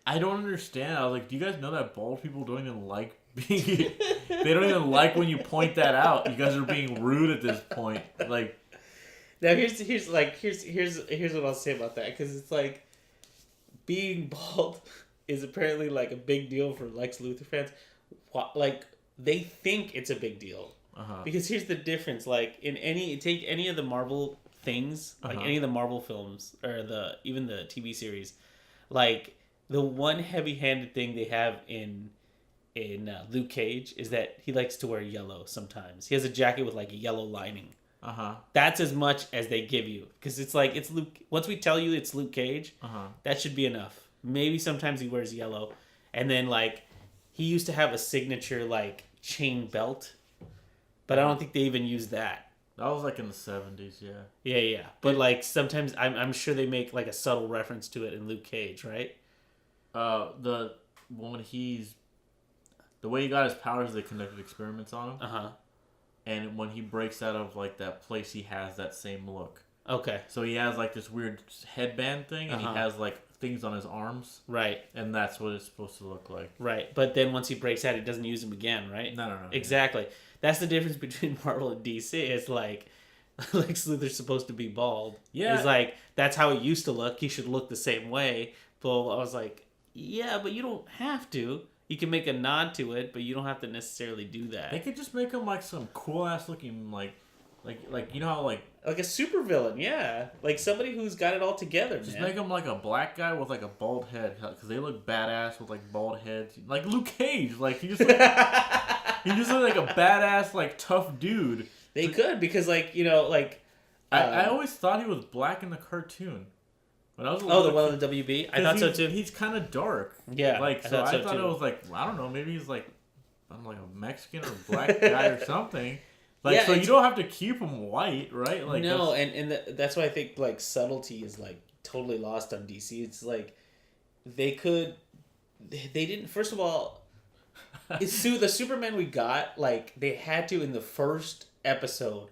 I don't understand. I was like, do you guys know that bald people don't even like being they don't even like when you point that out. You guys are being rude at this point. Like now here's what I'll say about that, because it's like being bald is apparently like a big deal for Lex Luthor fans. Like they think it's a big deal. Because here's the difference. Like take any of the Marvel things, like any of the Marvel films or even the TV series, like the one heavy-handed thing they have in Luke Cage is that he likes to wear yellow sometimes. He has a jacket with like a yellow lining. That's as much as they give you, because it's like it's Luke. Once we tell you it's Luke Cage, that should be enough. Maybe sometimes he wears yellow, and then like he used to have a signature like chain belt, but I don't think they even use that. That was like in the 70s, yeah. Yeah. But like sometimes I'm sure they make like a subtle reference to it in Luke Cage, right? The way he got his powers, they conducted experiments on him. And when he breaks out of like that place, he has that same look. Okay. So he has like this weird headband thing, and he has like things on his arms. Right. And that's what it's supposed to look like. Right. But then once he breaks out, he doesn't use them again, right? No. Exactly. That's the difference between Marvel and DC. It's like Lex Luthor's supposed to be bald. Yeah. It's like, that's how he used to look. He should look the same way. But I was like, yeah, but you don't have to. You can make a nod to it, but you don't have to necessarily do that. They could just make him like some cool ass looking like you know how like a supervillain, yeah, like somebody who's got it all together. Just make him like a black guy with like a bald head, because they look badass with like bald heads, like Luke Cage. Like he just looked like a badass like tough dude. They could, because like like I always thought he was black in the cartoon. When I was the one on the WB? I thought so too. He's kind of dark. Yeah, like so I thought it was like, I don't know, maybe he's like I'm like a Mexican or black guy or something. Like, yeah, so you don't have to keep him white, right? Like no, that's why I think like subtlety is like totally lost on DC. It's like they didn't. First of all, the Superman we got, like they had to in the first episode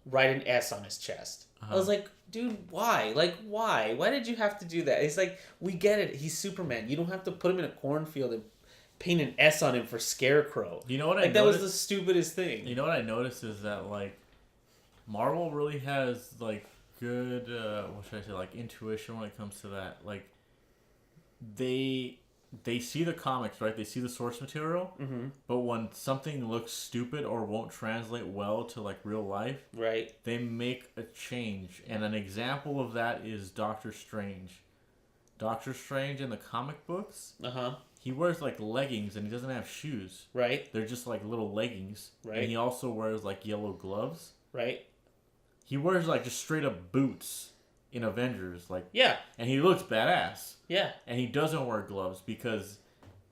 write an S on his chest. I was like, dude, why? Like, why? Why did you have to do that? It's like, we get it. He's Superman. You don't have to put him in a cornfield and paint an S on him for Scarecrow. You know what I noticed? That was the stupidest thing. You know what I noticed is that, like, Marvel really has, like, good, what should I say, like, intuition when it comes to that. Like, they see the comics, right? They see the source material, but when something looks stupid or won't translate well to, like, real life, right? They make a change. And an example of that is Doctor Strange. Doctor Strange in the comic books, he wears like leggings and he doesn't have shoes. Right. They're just like little leggings. Right. And he also wears like yellow gloves. Right. He wears like just straight up boots in Avengers. Like, yeah. And he looks badass. Yeah. And he doesn't wear gloves because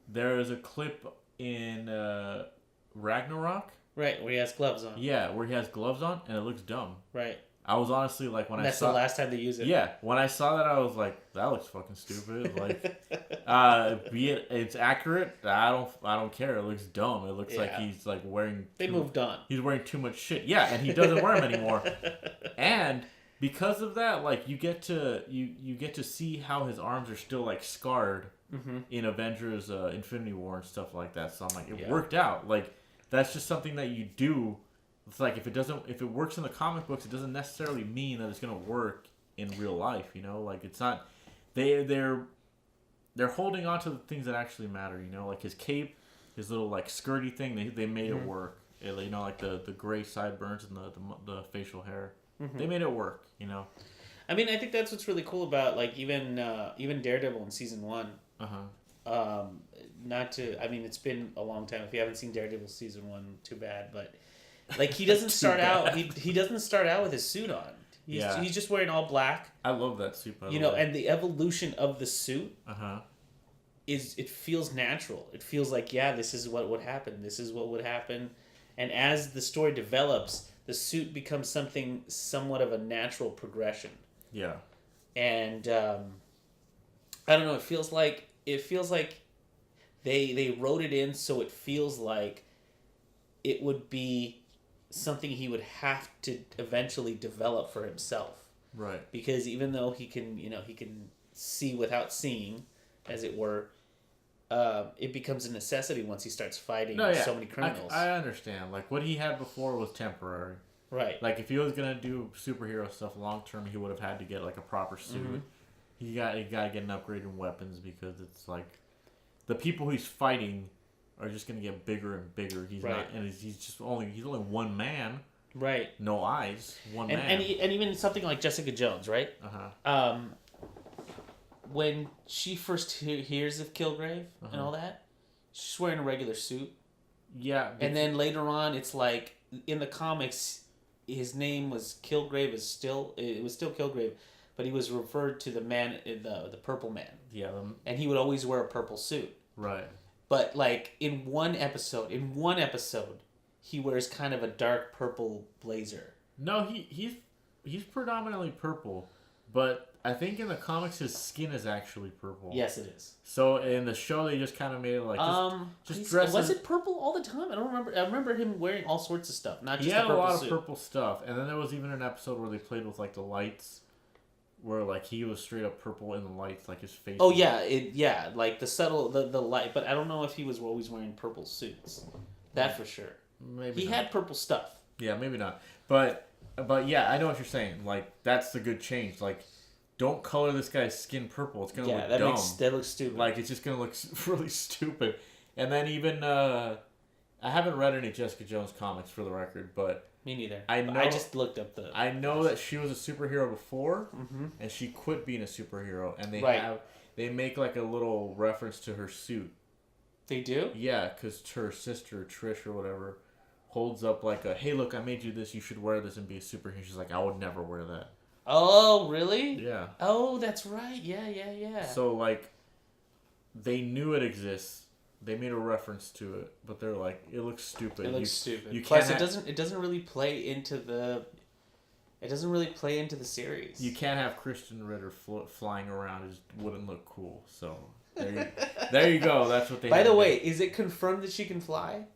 there is a clip in Ragnarok. Right, where he has gloves on. Yeah, where he has gloves on and it looks dumb. Right. I was honestly like when that's the last time they use it. Yeah, when I saw that, I was like, "That looks fucking stupid." Like, be it's accurate. I don't care. It looks dumb. It looks like he's like wearing. They moved on. He's wearing too much shit. Yeah, and he doesn't wear them anymore. And because of that, like you get to see how his arms are still like scarred in Avengers, Infinity War and stuff like that. So I'm like, it worked out. Like that's just something that you do it's like if it works in the comic books, it doesn't necessarily mean that it's gonna work in real life. You know, like it's not. They're holding on to the things that actually matter. You know, like his cape, his little like skirty thing. They made it work. You know, like the gray sideburns and the facial hair. They made it work. You know. I mean, I think that's what's really cool about like even Daredevil in season 1. I mean, it's been a long time. If you haven't seen Daredevil season 1, too bad. But like he doesn't start out. He doesn't start out with his suit on. He's just wearing all black. I love that suit. By the way. And the evolution of the suit. It feels natural. It feels like this is what would happen. This is what would happen, and as the story develops, the suit becomes somewhat of a natural progression. Yeah. And I don't know. It feels like they wrote it in so it feels like it would be something he would have to eventually develop for himself. Right. Because even though he can see without seeing, as it were, it becomes a necessity once he starts fighting so many criminals. I understand. Like what he had before was temporary. Right. Like if he was gonna do superhero stuff long term, he would have had to get like a proper suit. He got to get an upgrade in weapons because it's like the people he's fighting are just gonna get bigger and bigger. He's not, and he's only one man. Right. No eyes. One man. And even something like Jessica Jones, right? When she first hears of Kilgrave and all that, she's wearing a regular suit. Yeah. And then later on, it's like in the comics, his name was Kilgrave. It was still Kilgrave, but he was referred to the man, the Purple Man. Yeah. And he would always wear a purple suit. Right. But like in one episode, he wears kind of a dark purple blazer. No, he's predominantly purple, but I think in the comics his skin is actually purple. Yes, it is. So in the show they just kind of made it like just dress. Was it purple all the time? I don't remember. I remember him wearing all sorts of stuff, not just the purple suit. He had a lot of purple stuff, and then there was even an episode where they played with like the lights, where like he was straight up purple in the lights, like his face. Oh yeah, like the subtle the light. But I don't know if he was always wearing purple suits. That for sure. Maybe he had purple stuff. Yeah, maybe not. But yeah, I know what you're saying. Like that's the good change. Like. Don't color this guy's skin purple. It's gonna look dumb. That looks stupid. Like it's just gonna look really stupid. And then even I haven't read any Jessica Jones comics for the record, but me neither. I just looked up the. I know that she was a superhero before, and she quit being a superhero, and they make like a little reference to her suit. They do? Yeah, because her sister Trish or whatever holds up like a, hey look, I made you this. You should wear this and be a superhero. She's like, I would never wear that. Oh, really? Yeah. Oh, that's right. Yeah. So, like, they knew it exists. They made a reference to it, but they're like, it looks stupid. It looks stupid. Plus, it doesn't really play into the. It doesn't really play into the series. You can't have Kristen Ritter flying around. It just wouldn't look cool. So, there you go. That's what they. By the way, is it confirmed that she can fly?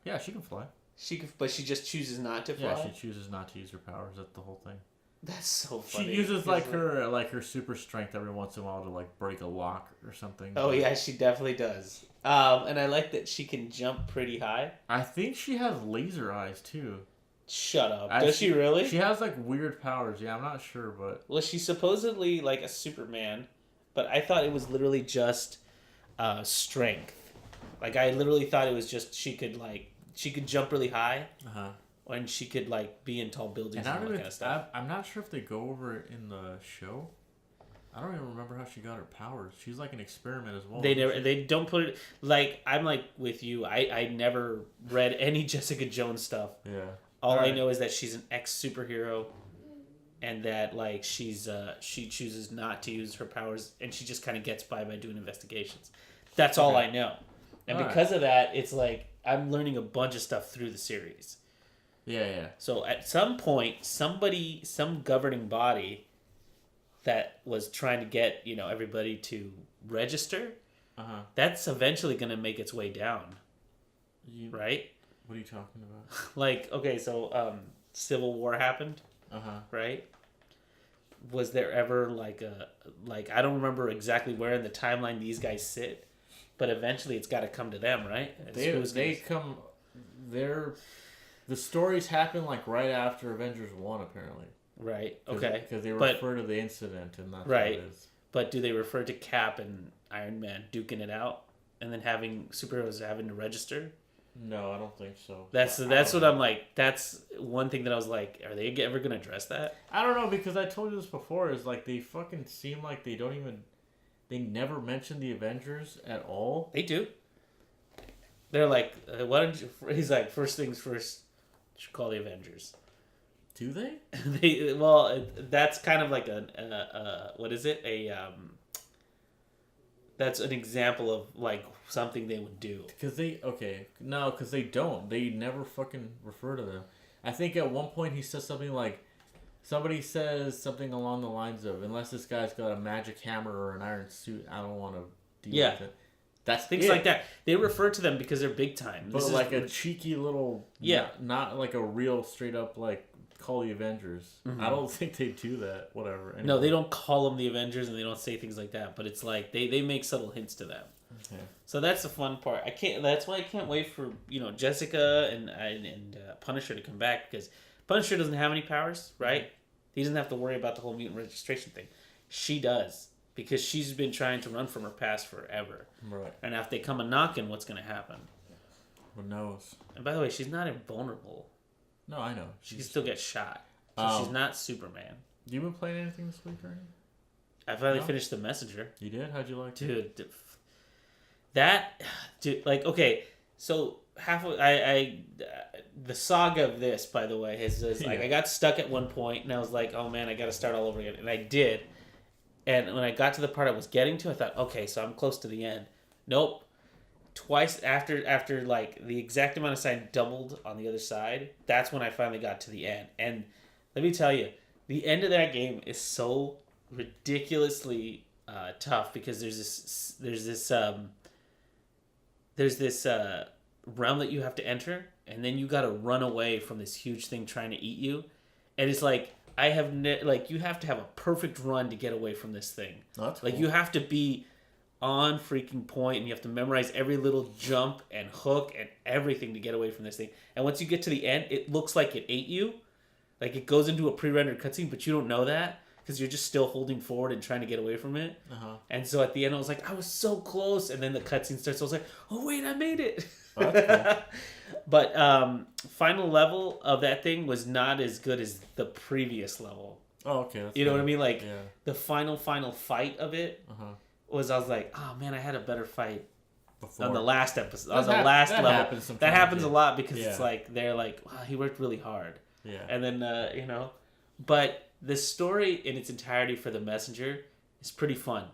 Yeah, she can fly. But she just chooses not to fly. Yeah, she chooses not to use her powers. That's the whole thing. That's so funny. She uses her super strength every once in a while to like break a lock or something. Oh yeah, she definitely does. And I like that she can jump pretty high. I think she has laser eyes too. Shut up. Does she really? She has like weird powers. Yeah, I'm not sure, but well, she's supposedly like a Superman, but I thought it was literally just strength. Like I literally thought it was just she could jump really high. And she could like be in tall buildings and all that kind of stuff. I'm not sure if they go over it in the show. I don't even remember how she got her powers. She's like an experiment as well. They don't put it like I'm like with you. I never read any Jessica Jones stuff. Yeah. All I know is that she's an ex-superhero, and that like she chooses not to use her powers, and she just kind of gets by doing investigations. That's all I know, and because of that, it's like I'm learning a bunch of stuff through the series. Yeah. So at some point, some governing body that was trying to get everybody to register, that's eventually going to make its way down, right? What are you talking about? Like, okay, so Civil War happened, right? Was there ever like I don't remember exactly where in the timeline these guys sit, but eventually it's got to come to them, right? The stories happen like right after Avengers 1, apparently. Right. Okay. Because they refer to the incident, and that's what it is. But do they refer to Cap and Iron Man duking it out, and then having superheroes having to register? No, I don't think so. That's what I'm like. That's one thing that I was like, are they ever gonna address that? I don't know, because I told you this before. Is like they fucking seem like they don't even. They never mention the Avengers at all. They do. They're like, why don't you? He's like, first things first. You should call the Avengers. Do they? That's kind of like what is it? That's an example of like something they would do. Because they don't. They never fucking refer to them. I think at one point he says something like, somebody says something along the lines of, unless this guy's got a magic hammer or an iron suit, I don't want to deal with it. That's things like that. They refer to them because they're big time. But like a cheeky little, not like a real straight up like call the Avengers. Mm-hmm. I don't think they do that. Whatever. Anyway. No, they don't call them the Avengers, and they don't say things like that. But it's like they make subtle hints to them. Okay. So that's the fun part. That's why I can't wait for Jessica and Punisher to come back, because Punisher doesn't have any powers, right? He doesn't have to worry about the whole mutant registration thing. She does, because she's been trying to run from her past forever. Right. And if they come a knocking, what's going to happen? Who knows? And by the way, she's not invulnerable. No, I know. She can still get shot. So she's not Superman. You been playing anything this week or anything? I finally finished The Messenger. You did? How'd you like it? Dude, like, okay, so the saga of this, by the way, is like, I got stuck at one point, and I was like, oh man, I got to start all over again. And I did. And when I got to the part I was getting to, I thought, okay, so I'm close to the end. Nope. Twice after like the exact amount of time doubled on the other side, that's when I finally got to the end. And let me tell you, the end of that game is so ridiculously tough, because there's this realm that you have to enter, and then you got to run away from this huge thing trying to eat you, and it's like you have to have a perfect run to get away from this thing. That's like cool. You have to be on freaking point, and you have to memorize every little jump and hook and everything to get away from this thing. And once you get to the end, it looks like it ate you. Like it goes into a pre-rendered cutscene, but you don't know that because you're just still holding forward and trying to get away from it. Uh-huh. And so at the end, I was like, I was so close. And then the cutscene starts. So I was like, oh wait, I made it. Oh, that's cool. But final level of that thing was not as good as the previous level. Oh, okay. That's you know what I mean? Like the final fight of it. Uh-huh. I was like, oh man, I had a better fight before. On the last episode. On the last level. That happens a lot, because it's like they're like, wow, he worked really hard. Yeah. And then but the story in its entirety for The Messenger is pretty fun.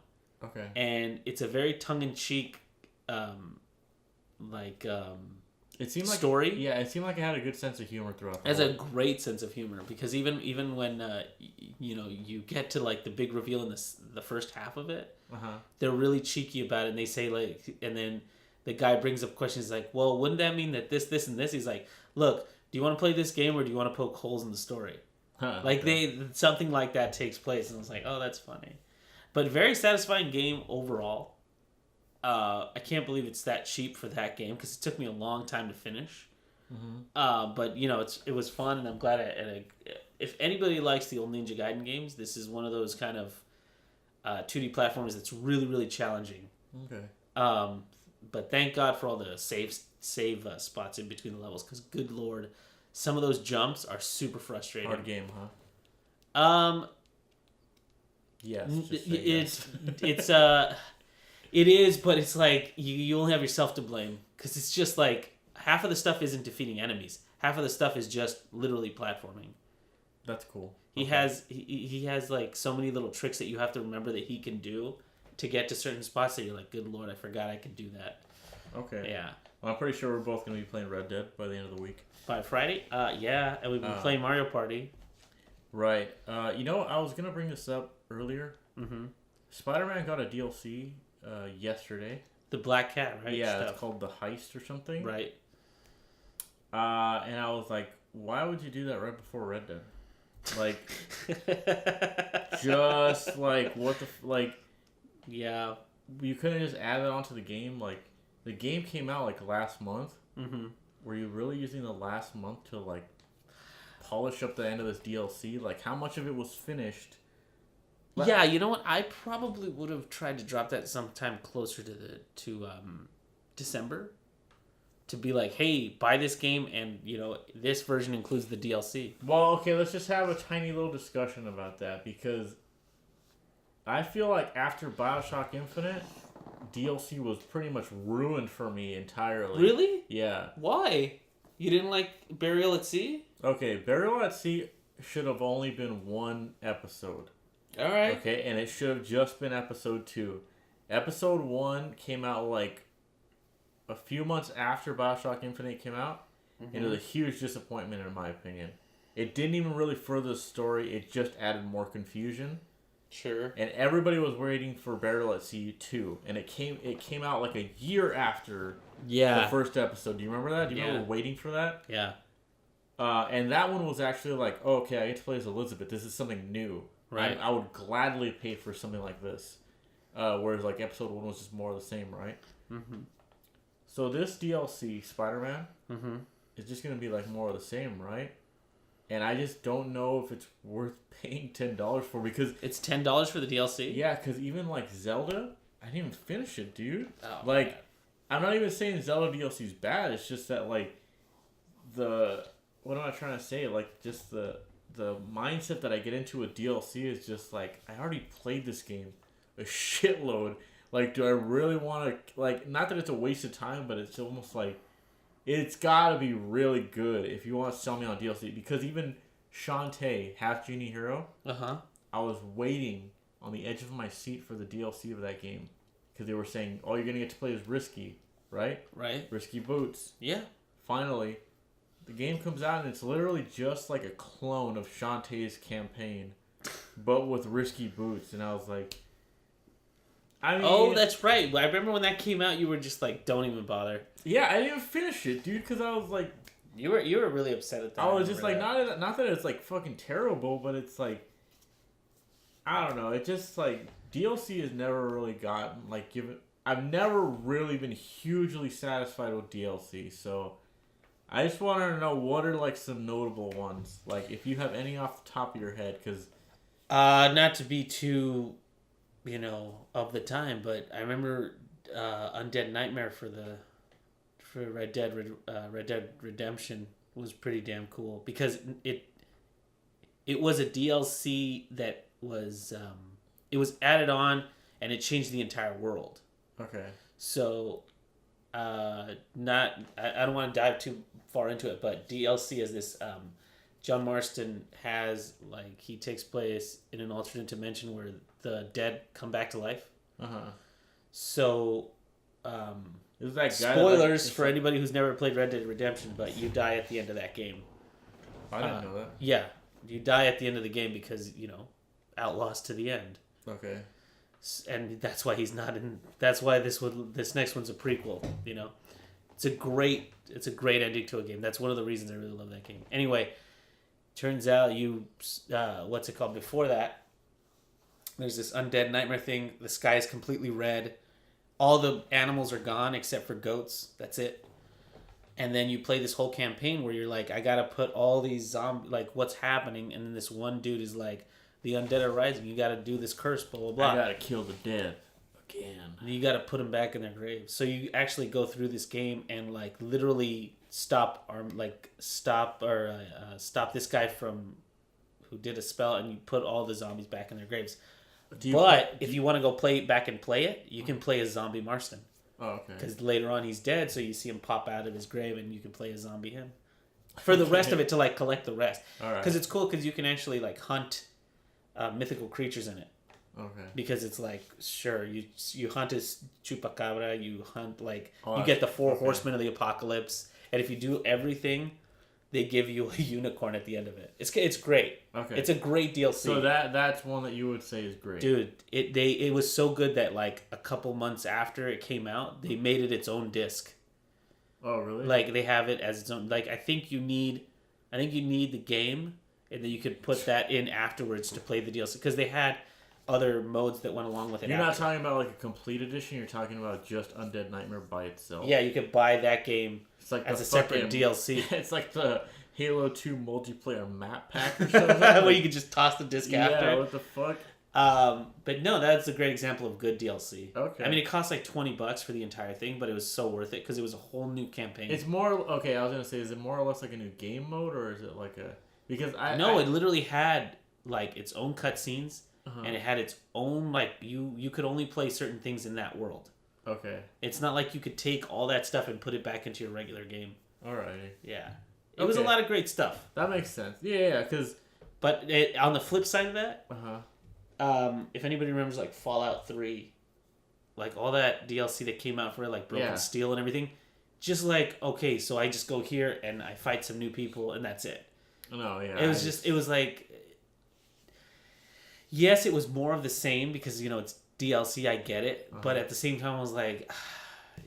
Okay. And it's a very tongue-in-cheek it seemed like story. Yeah, it seemed like it had a good sense of humor throughout. It has a great sense of humor, because even when you get to like the big reveal in the first half of it, they're really cheeky about it, and they say like, and then the guy brings up questions like, well, wouldn't that mean that this and this? He's like, look, do you want to play this game, or do you want to poke holes in the story? Something like that takes place, and I was like, oh, that's funny. But very satisfying game overall. I can't believe it's that cheap for that game, because it took me a long time to finish. Mm-hmm. But it was fun, and I'm glad. If anybody likes the old Ninja Gaiden games, this is one of those kind of 2D platformers that's really, really challenging. Okay. But thank God for all the save spots in between the levels, because good lord, some of those jumps are super frustrating. Hard game, huh? Yes. It is, but it's like you only have yourself to blame, because it's just like half of the stuff isn't defeating enemies. Half of the stuff is just literally platforming. That's cool. He has like so many little tricks that you have to remember that he can do to get to certain spots that you're like, good lord, I forgot I could do that. Okay. Yeah. Well, I'm pretty sure we're both going to be playing Red Dead by the end of the week. By Friday? Yeah, and we've been playing Mario Party. Right. I was going to bring this up earlier. Mm-hmm. Spider-Man got a DLC yesterday. The Black Cat, right? Yeah, it's called The Heist or something. Right. And I was like, why would you do that right before Red Dead? Like, just like, what the... like... Yeah. You couldn't just add it onto the game. Like, the game came out like last month. Mm-hmm. were you really using the last month to like polish up the end of this DLC? Like, how much of it was finished? Yeah, you know what? I probably would have tried to drop that sometime closer to December. To be like, hey, buy this game, and this version includes the DLC. Well, okay, let's just have a tiny little discussion about that, because I feel like after BioShock Infinite, DLC was pretty much ruined for me entirely. Really? Yeah. Why? You didn't like Burial at Sea? Okay, Burial at Sea should have only been one episode. All right. Okay, and it should have just been episode 2. Episode 1 came out like a few months after BioShock Infinite came out, and it was a huge disappointment in my opinion. It didn't even really further the story, it just added more confusion. Sure. And everybody was waiting for Burial at Sea 2, and it came out like a year after the first episode. Do you remember that? Do you remember waiting for that? Yeah. And that one was actually like, oh, okay, I get to play as Elizabeth. This is something new. Right. I would gladly pay for something like this. Whereas like episode 1 was just more of the same, right? Mm-hmm. So this DLC, Spider-Man, is just going to be like more of the same, right? And I just don't know if it's worth paying $10 for, because... It's $10 for the DLC? Yeah, because even like Zelda, I didn't even finish it, dude. Oh, like, man. I'm not even saying Zelda DLC is bad. It's just that like what am I trying to say? Like, just the mindset that I get into with DLC is just like, I already played this game a shitload. Like, do I really want to, like, not that it's a waste of time, but it's almost like, it's got to be really good if you want to sell me on DLC. Because even Shantae, Half Genie Hero, I was waiting on the edge of my seat for the DLC of that game. Because they were saying, all you're going to get to play is Risky, right? Right. Risky Boots. Yeah. Finally, the game comes out and it's literally just like a clone of Shantae's campaign, but with Risky Boots. And I was like, I mean... Oh, that's right. I remember when that came out, you were just like, don't even bother. Yeah, I didn't even finish it, dude, because I was like... You were really upset at that. I was just like, not that it's like fucking terrible, but it's like... I don't know, it just like... DLC has never really gotten, like, I've never really been hugely satisfied with DLC, so... I just wanted to know what are, like, some notable ones. Like, if you have any off the top of your head, because... not to be too... of the time, but I remember Undead Nightmare for Red Dead Redemption was pretty damn cool, because it was a DLC that was it was added on and it changed the entire world. Okay. So I don't want to dive too far into it, but DLC is this John Marston has, like, he takes place in an alternate dimension where the dead come back to life. So, is that guy spoilers for anybody who's never played Red Dead Redemption, but you die at the end of that game. I didn't know that. Yeah, you die at the end of the game because, outlaws to the end. Okay. And that's why he's not in. That's why this next one's a prequel. It's a great ending to a game. That's one of the reasons I really love that game. Anyway, turns out what's it called? Before that, there's this Undead Nightmare thing. The sky is completely red. All the animals are gone except for goats. That's it. And then you play this whole campaign where you're like, I gotta put all these zombies, like, what's happening? And then this one dude is like, the undead are rising. You gotta do this curse, blah, blah, blah. I gotta kill the dead again. And you gotta put them back in their graves. So you actually go through this game and, like, literally stop this guy from who did a spell, and you put all the zombies back in their graves. If you want to go play it, you can play as Zombie Marston. Oh, okay. Because later on he's dead, so you see him pop out of his grave, and you can play as Zombie him. For the rest of it, to, like, collect the rest. All right. Because it's cool, because you can actually, like, hunt mythical creatures in it. Okay. Because it's like, sure, you hunt as Chupacabra, you hunt, like, you get the 4 horsemen of the apocalypse, and if you do everything, they give you a unicorn at the end of it. It's great. Okay. It's a great DLC. So that's one that you would say is great. Dude, it was so good that, like, a couple months after it came out, they made it its own disc. Oh, really? Like, they have it as its own, like, I think you need the game, and then you could put that in afterwards to play the DLC. Because they had other modes that went along with it. You're not talking about like a complete edition. You're talking about just Undead Nightmare by itself. Yeah, you could buy that game like as a separate DLC. It's like the Halo 2 multiplayer map pack or something. Where you could just toss the disc after. Yeah, what the fuck? But no, that's a great example of good DLC. Okay. I mean, it cost like $20 for the entire thing, but it was so worth it because it was a whole new campaign. It's more okay. I was gonna say, is it more or less like a new game mode, or is it like a? Because it literally had like its own cutscenes, and it had its own like you could only play certain things in that world. Okay. It's not like you could take all that stuff and put it back into your regular game. Alright. Yeah. It was a lot of great stuff. That makes sense. Yeah, because. But on the flip side of that, if anybody remembers like Fallout 3, like all that DLC that came out for it, like Broken Steel and everything, just like, okay, so I just go here and I fight some new people and that's it. No, yeah. It was like, yes, it was more of the same because, it's DLC, I get it. But at the same time, I was like,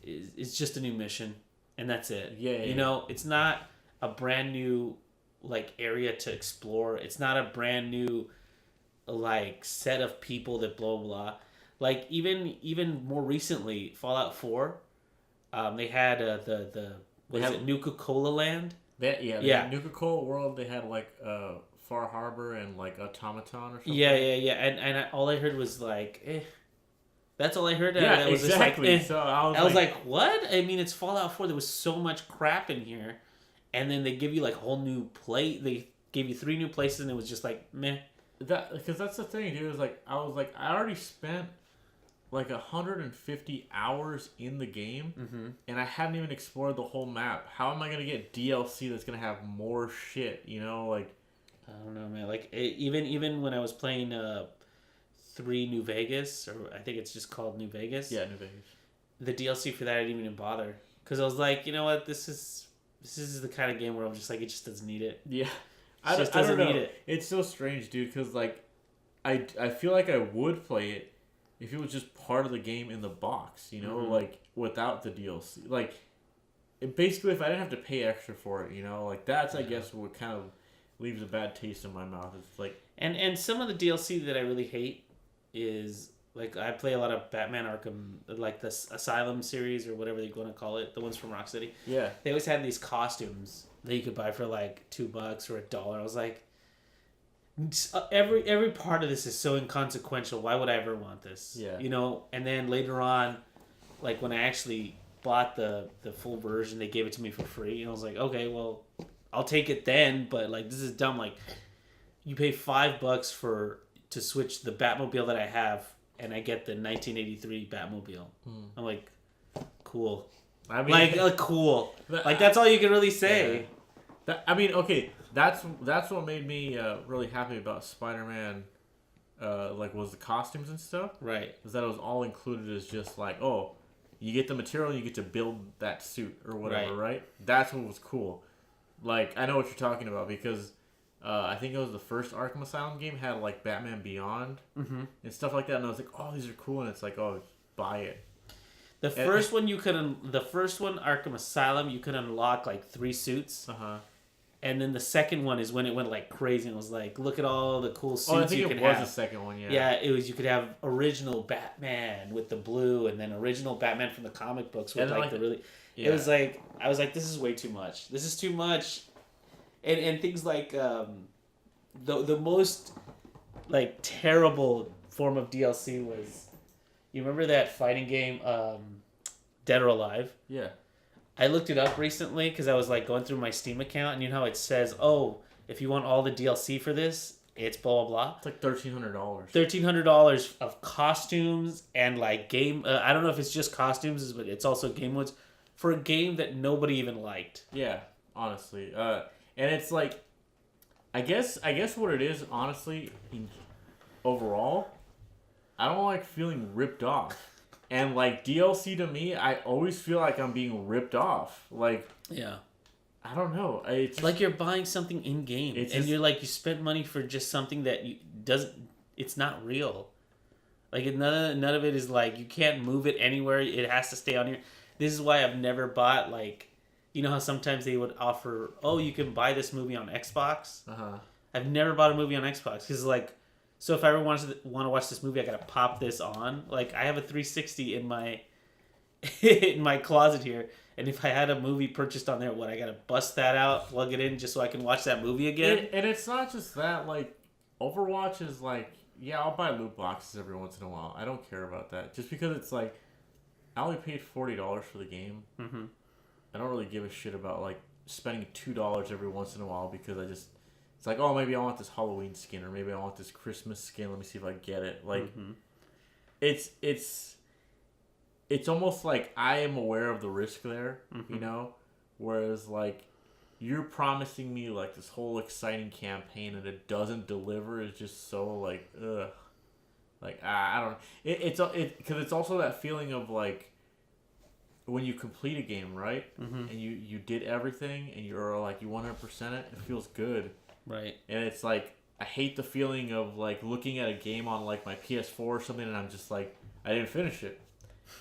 it's just a new mission and that's it. Yeah. It's not a brand new like area to explore. It's not a brand new like set of people that blah blah. Like even more recently, Fallout 4, they had Nuka-Cola Land. Nuka-Cola World. They had like Far Harbor and like Automaton or something. Yeah. And all I heard was like, That's all I heard. Yeah, was exactly. Just like, So I was like, what? I mean, it's Fallout 4. There was so much crap in here, and then they give you like a whole new play. They gave you 3 new places, and it was just like meh. Because that's the thing, dude. I already spent like 150 hours in the game, and I haven't even explored the whole map. How am I gonna get DLC that's gonna have more shit? Like I don't know, man. Like even when I was playing 3 New Vegas, or I think it's just called New Vegas. Yeah, New Vegas. The DLC for that I didn't even bother because I was like, you know what, this is the kind of game where I'm just like, it just doesn't need it. Yeah. I don't know. Need it. It's so strange, dude, because like, I feel like I would play it if it was just part of the game in the box, like without the DLC. Like, basically, if I didn't have to pay extra for it, like that's I guess what kind of leaves a bad taste in my mouth. It's like, and some of the DLC that I really hate is like I play a lot of Batman Arkham, like the Asylum series or whatever they're going to call it, the ones from Rocksteady. Yeah, they always had these costumes that you could buy for like $2 or $1. I was like, every part of this is so inconsequential. Why would I ever want this? Yeah. And then later on, like when I actually bought the full version, they gave it to me for free, and I was like, okay, well, I'll take it then. But like, this is dumb. Like, you pay $5 to switch the Batmobile that I have, and I get the 1983 Batmobile. I'm like, cool. I mean, cool. Like that's all you can really say. Yeah. Okay, that's what made me really happy about Spider-Man. Was the costumes and stuff. Right. Is that it was all included as just like, oh, you get the material, and you get to build that suit or whatever, right? That's what was cool. Like, I know what you're talking about because I think it was the first Arkham Asylum game had like Batman Beyond and stuff like that, and I was like, oh, these are cool, and it's like, oh, buy it. The first one, Arkham Asylum, you could unlock like 3 suits. And then the second one is when it went like crazy and was like, look at all the cool suits you can have. It was the second one, yeah. Yeah, it was. You could have original Batman with the blue, and then original Batman from the comic books with the really. Yeah. It was like, I was like, this is way too much. This is too much, and things like the most like terrible form of DLC was, you remember that fighting game, Dead or Alive? Yeah. I looked it up recently because I was like going through my Steam account, and you know how it says, oh, if you want all the DLC for this, it's blah, blah, blah. It's like $1,300. $1,300 of costumes and like game. I don't know if it's just costumes, but it's also game modes for a game that nobody even liked. Yeah, honestly. And it's like, I guess what it is, honestly, overall, I don't like feeling ripped off. And, like, DLC to me, I always feel like I'm being ripped off. Like, yeah. I don't know. It's like you're buying something in-game. And you're like, you spent money for just something that it's not real. Like, none of it is like, you can't move it anywhere. It has to stay on here. This is why I've never bought, like, you know how sometimes they would offer, oh, you can buy this movie on Xbox? Uh-huh. I've never bought a movie on Xbox. Because, like, So if I ever want to watch this movie, I gotta pop this on. Like, I have a 360 in my in my closet here, and if I had a movie purchased on there, I gotta bust that out, plug it in, just so I can watch that movie again? And it's not just that. Like, Overwatch is like, yeah, I'll buy loot boxes every once in a while. I don't care about that. Just because it's like, I only paid $40 for the game. Mm-hmm. I don't really give a shit about like spending $2 every once in a while because it's like, oh, maybe I want this Halloween skin or maybe I want this Christmas skin. Let me see if I get it. Like, it's almost like I am aware of the risk there, you know? Whereas, like, you're promising me, like, this whole exciting campaign and it doesn't deliver is just so, like, ugh. Like, I don't know. Because it's also that feeling of, like, when you complete a game, right? And you did everything and you're, like, you 100% it, it feels good. Right. And it's, like, I hate the feeling of, like, looking at a game on, like, my PS4 or something and I'm just, like, I didn't finish it.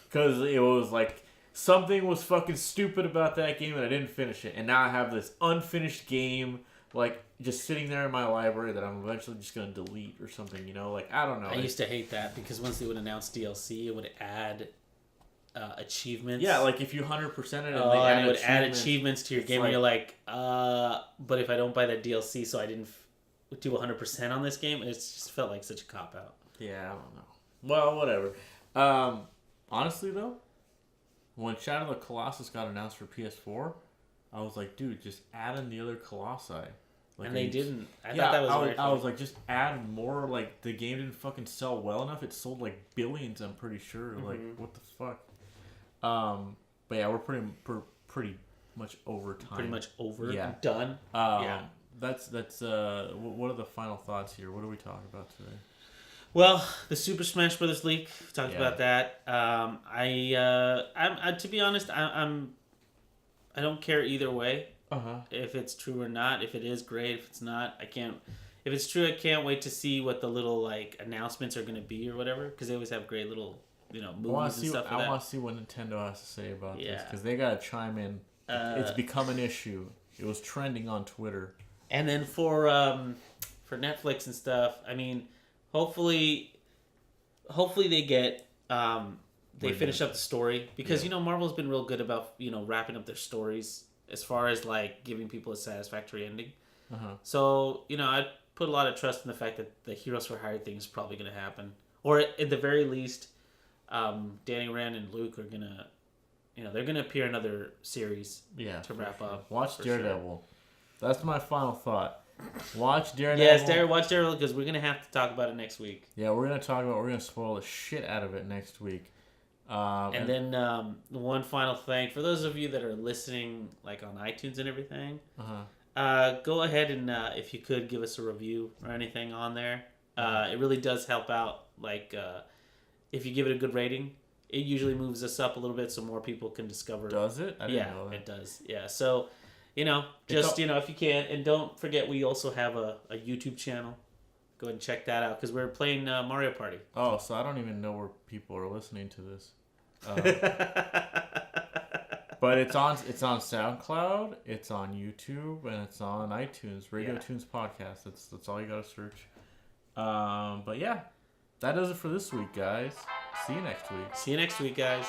Because it was like, something was fucking stupid about that game and I didn't finish it. And now I have this unfinished game, like, just sitting there in my library that I'm eventually just going to delete or something, you know? Like, I don't know. I used to hate that because once they would announce DLC, it would add achievements. Yeah, like, if you 100% it and it would add achievements to your game, like, and you're like, but if I don't buy that DLC, so I didn't do 100% on this game, it just felt like such a cop-out. Yeah, I don't know. Well, whatever. Honestly, though, when Shadow of the Colossus got announced for PS4, I was like, dude, just add in the other Colossi. Like, and they didn't. I thought that was weird. I was like, just add more. Like, the game didn't fucking sell well enough. It sold, like, billions, I'm pretty sure. Like, what the fuck? But yeah, we're pretty much over time. Pretty much over. Yeah. Done. Yeah. That's what are the final thoughts here? What are we talking about today? Well, the Super Smash Brothers leak. Talked about that. I'm to be honest, I don't care either way. If it's true or not. If it is, great. If it's not, I can't. If it's true, I can't wait to see what the little like announcements are going to be or whatever. Because they always have great little movies and stuff. I want to see what Nintendo has to say about this because they got to chime in. It's become an issue. It was trending on Twitter. And then for Netflix and stuff, I mean. Hopefully they get they finish up the story because Marvel's been real good about wrapping up their stories as far as like giving people a satisfactory ending. So I put a lot of trust in the fact that the Heroes for Hire thing is probably going to happen, or at the very least, Danny Rand and Luke are gonna they're gonna appear in another series to wrap up. Watch Daredevil. Sure. That's my final thought. Watch Daredevil. Yes, watch Daredevil because we're gonna have to talk about it next week. Yeah, we're gonna spoil the shit out of it next week. And then one final thing for those of you that are listening, like on iTunes and everything, go ahead and if you could give us a review or anything on there. It really does help out. Like if you give it a good rating, it usually moves us up a little bit so more people can discover. Does it? I didn't know that. It does. Yeah. So. If you can. And don't forget, we also have a YouTube channel. Go ahead and check that out because we're playing Mario Party. Oh, so I don't even know where people are listening to this. But it's on SoundCloud, it's on YouTube, and it's on iTunes. Radio Toons Podcast. That's all you got to search. But yeah, that does it for this week, guys. See you next week. See you next week, guys.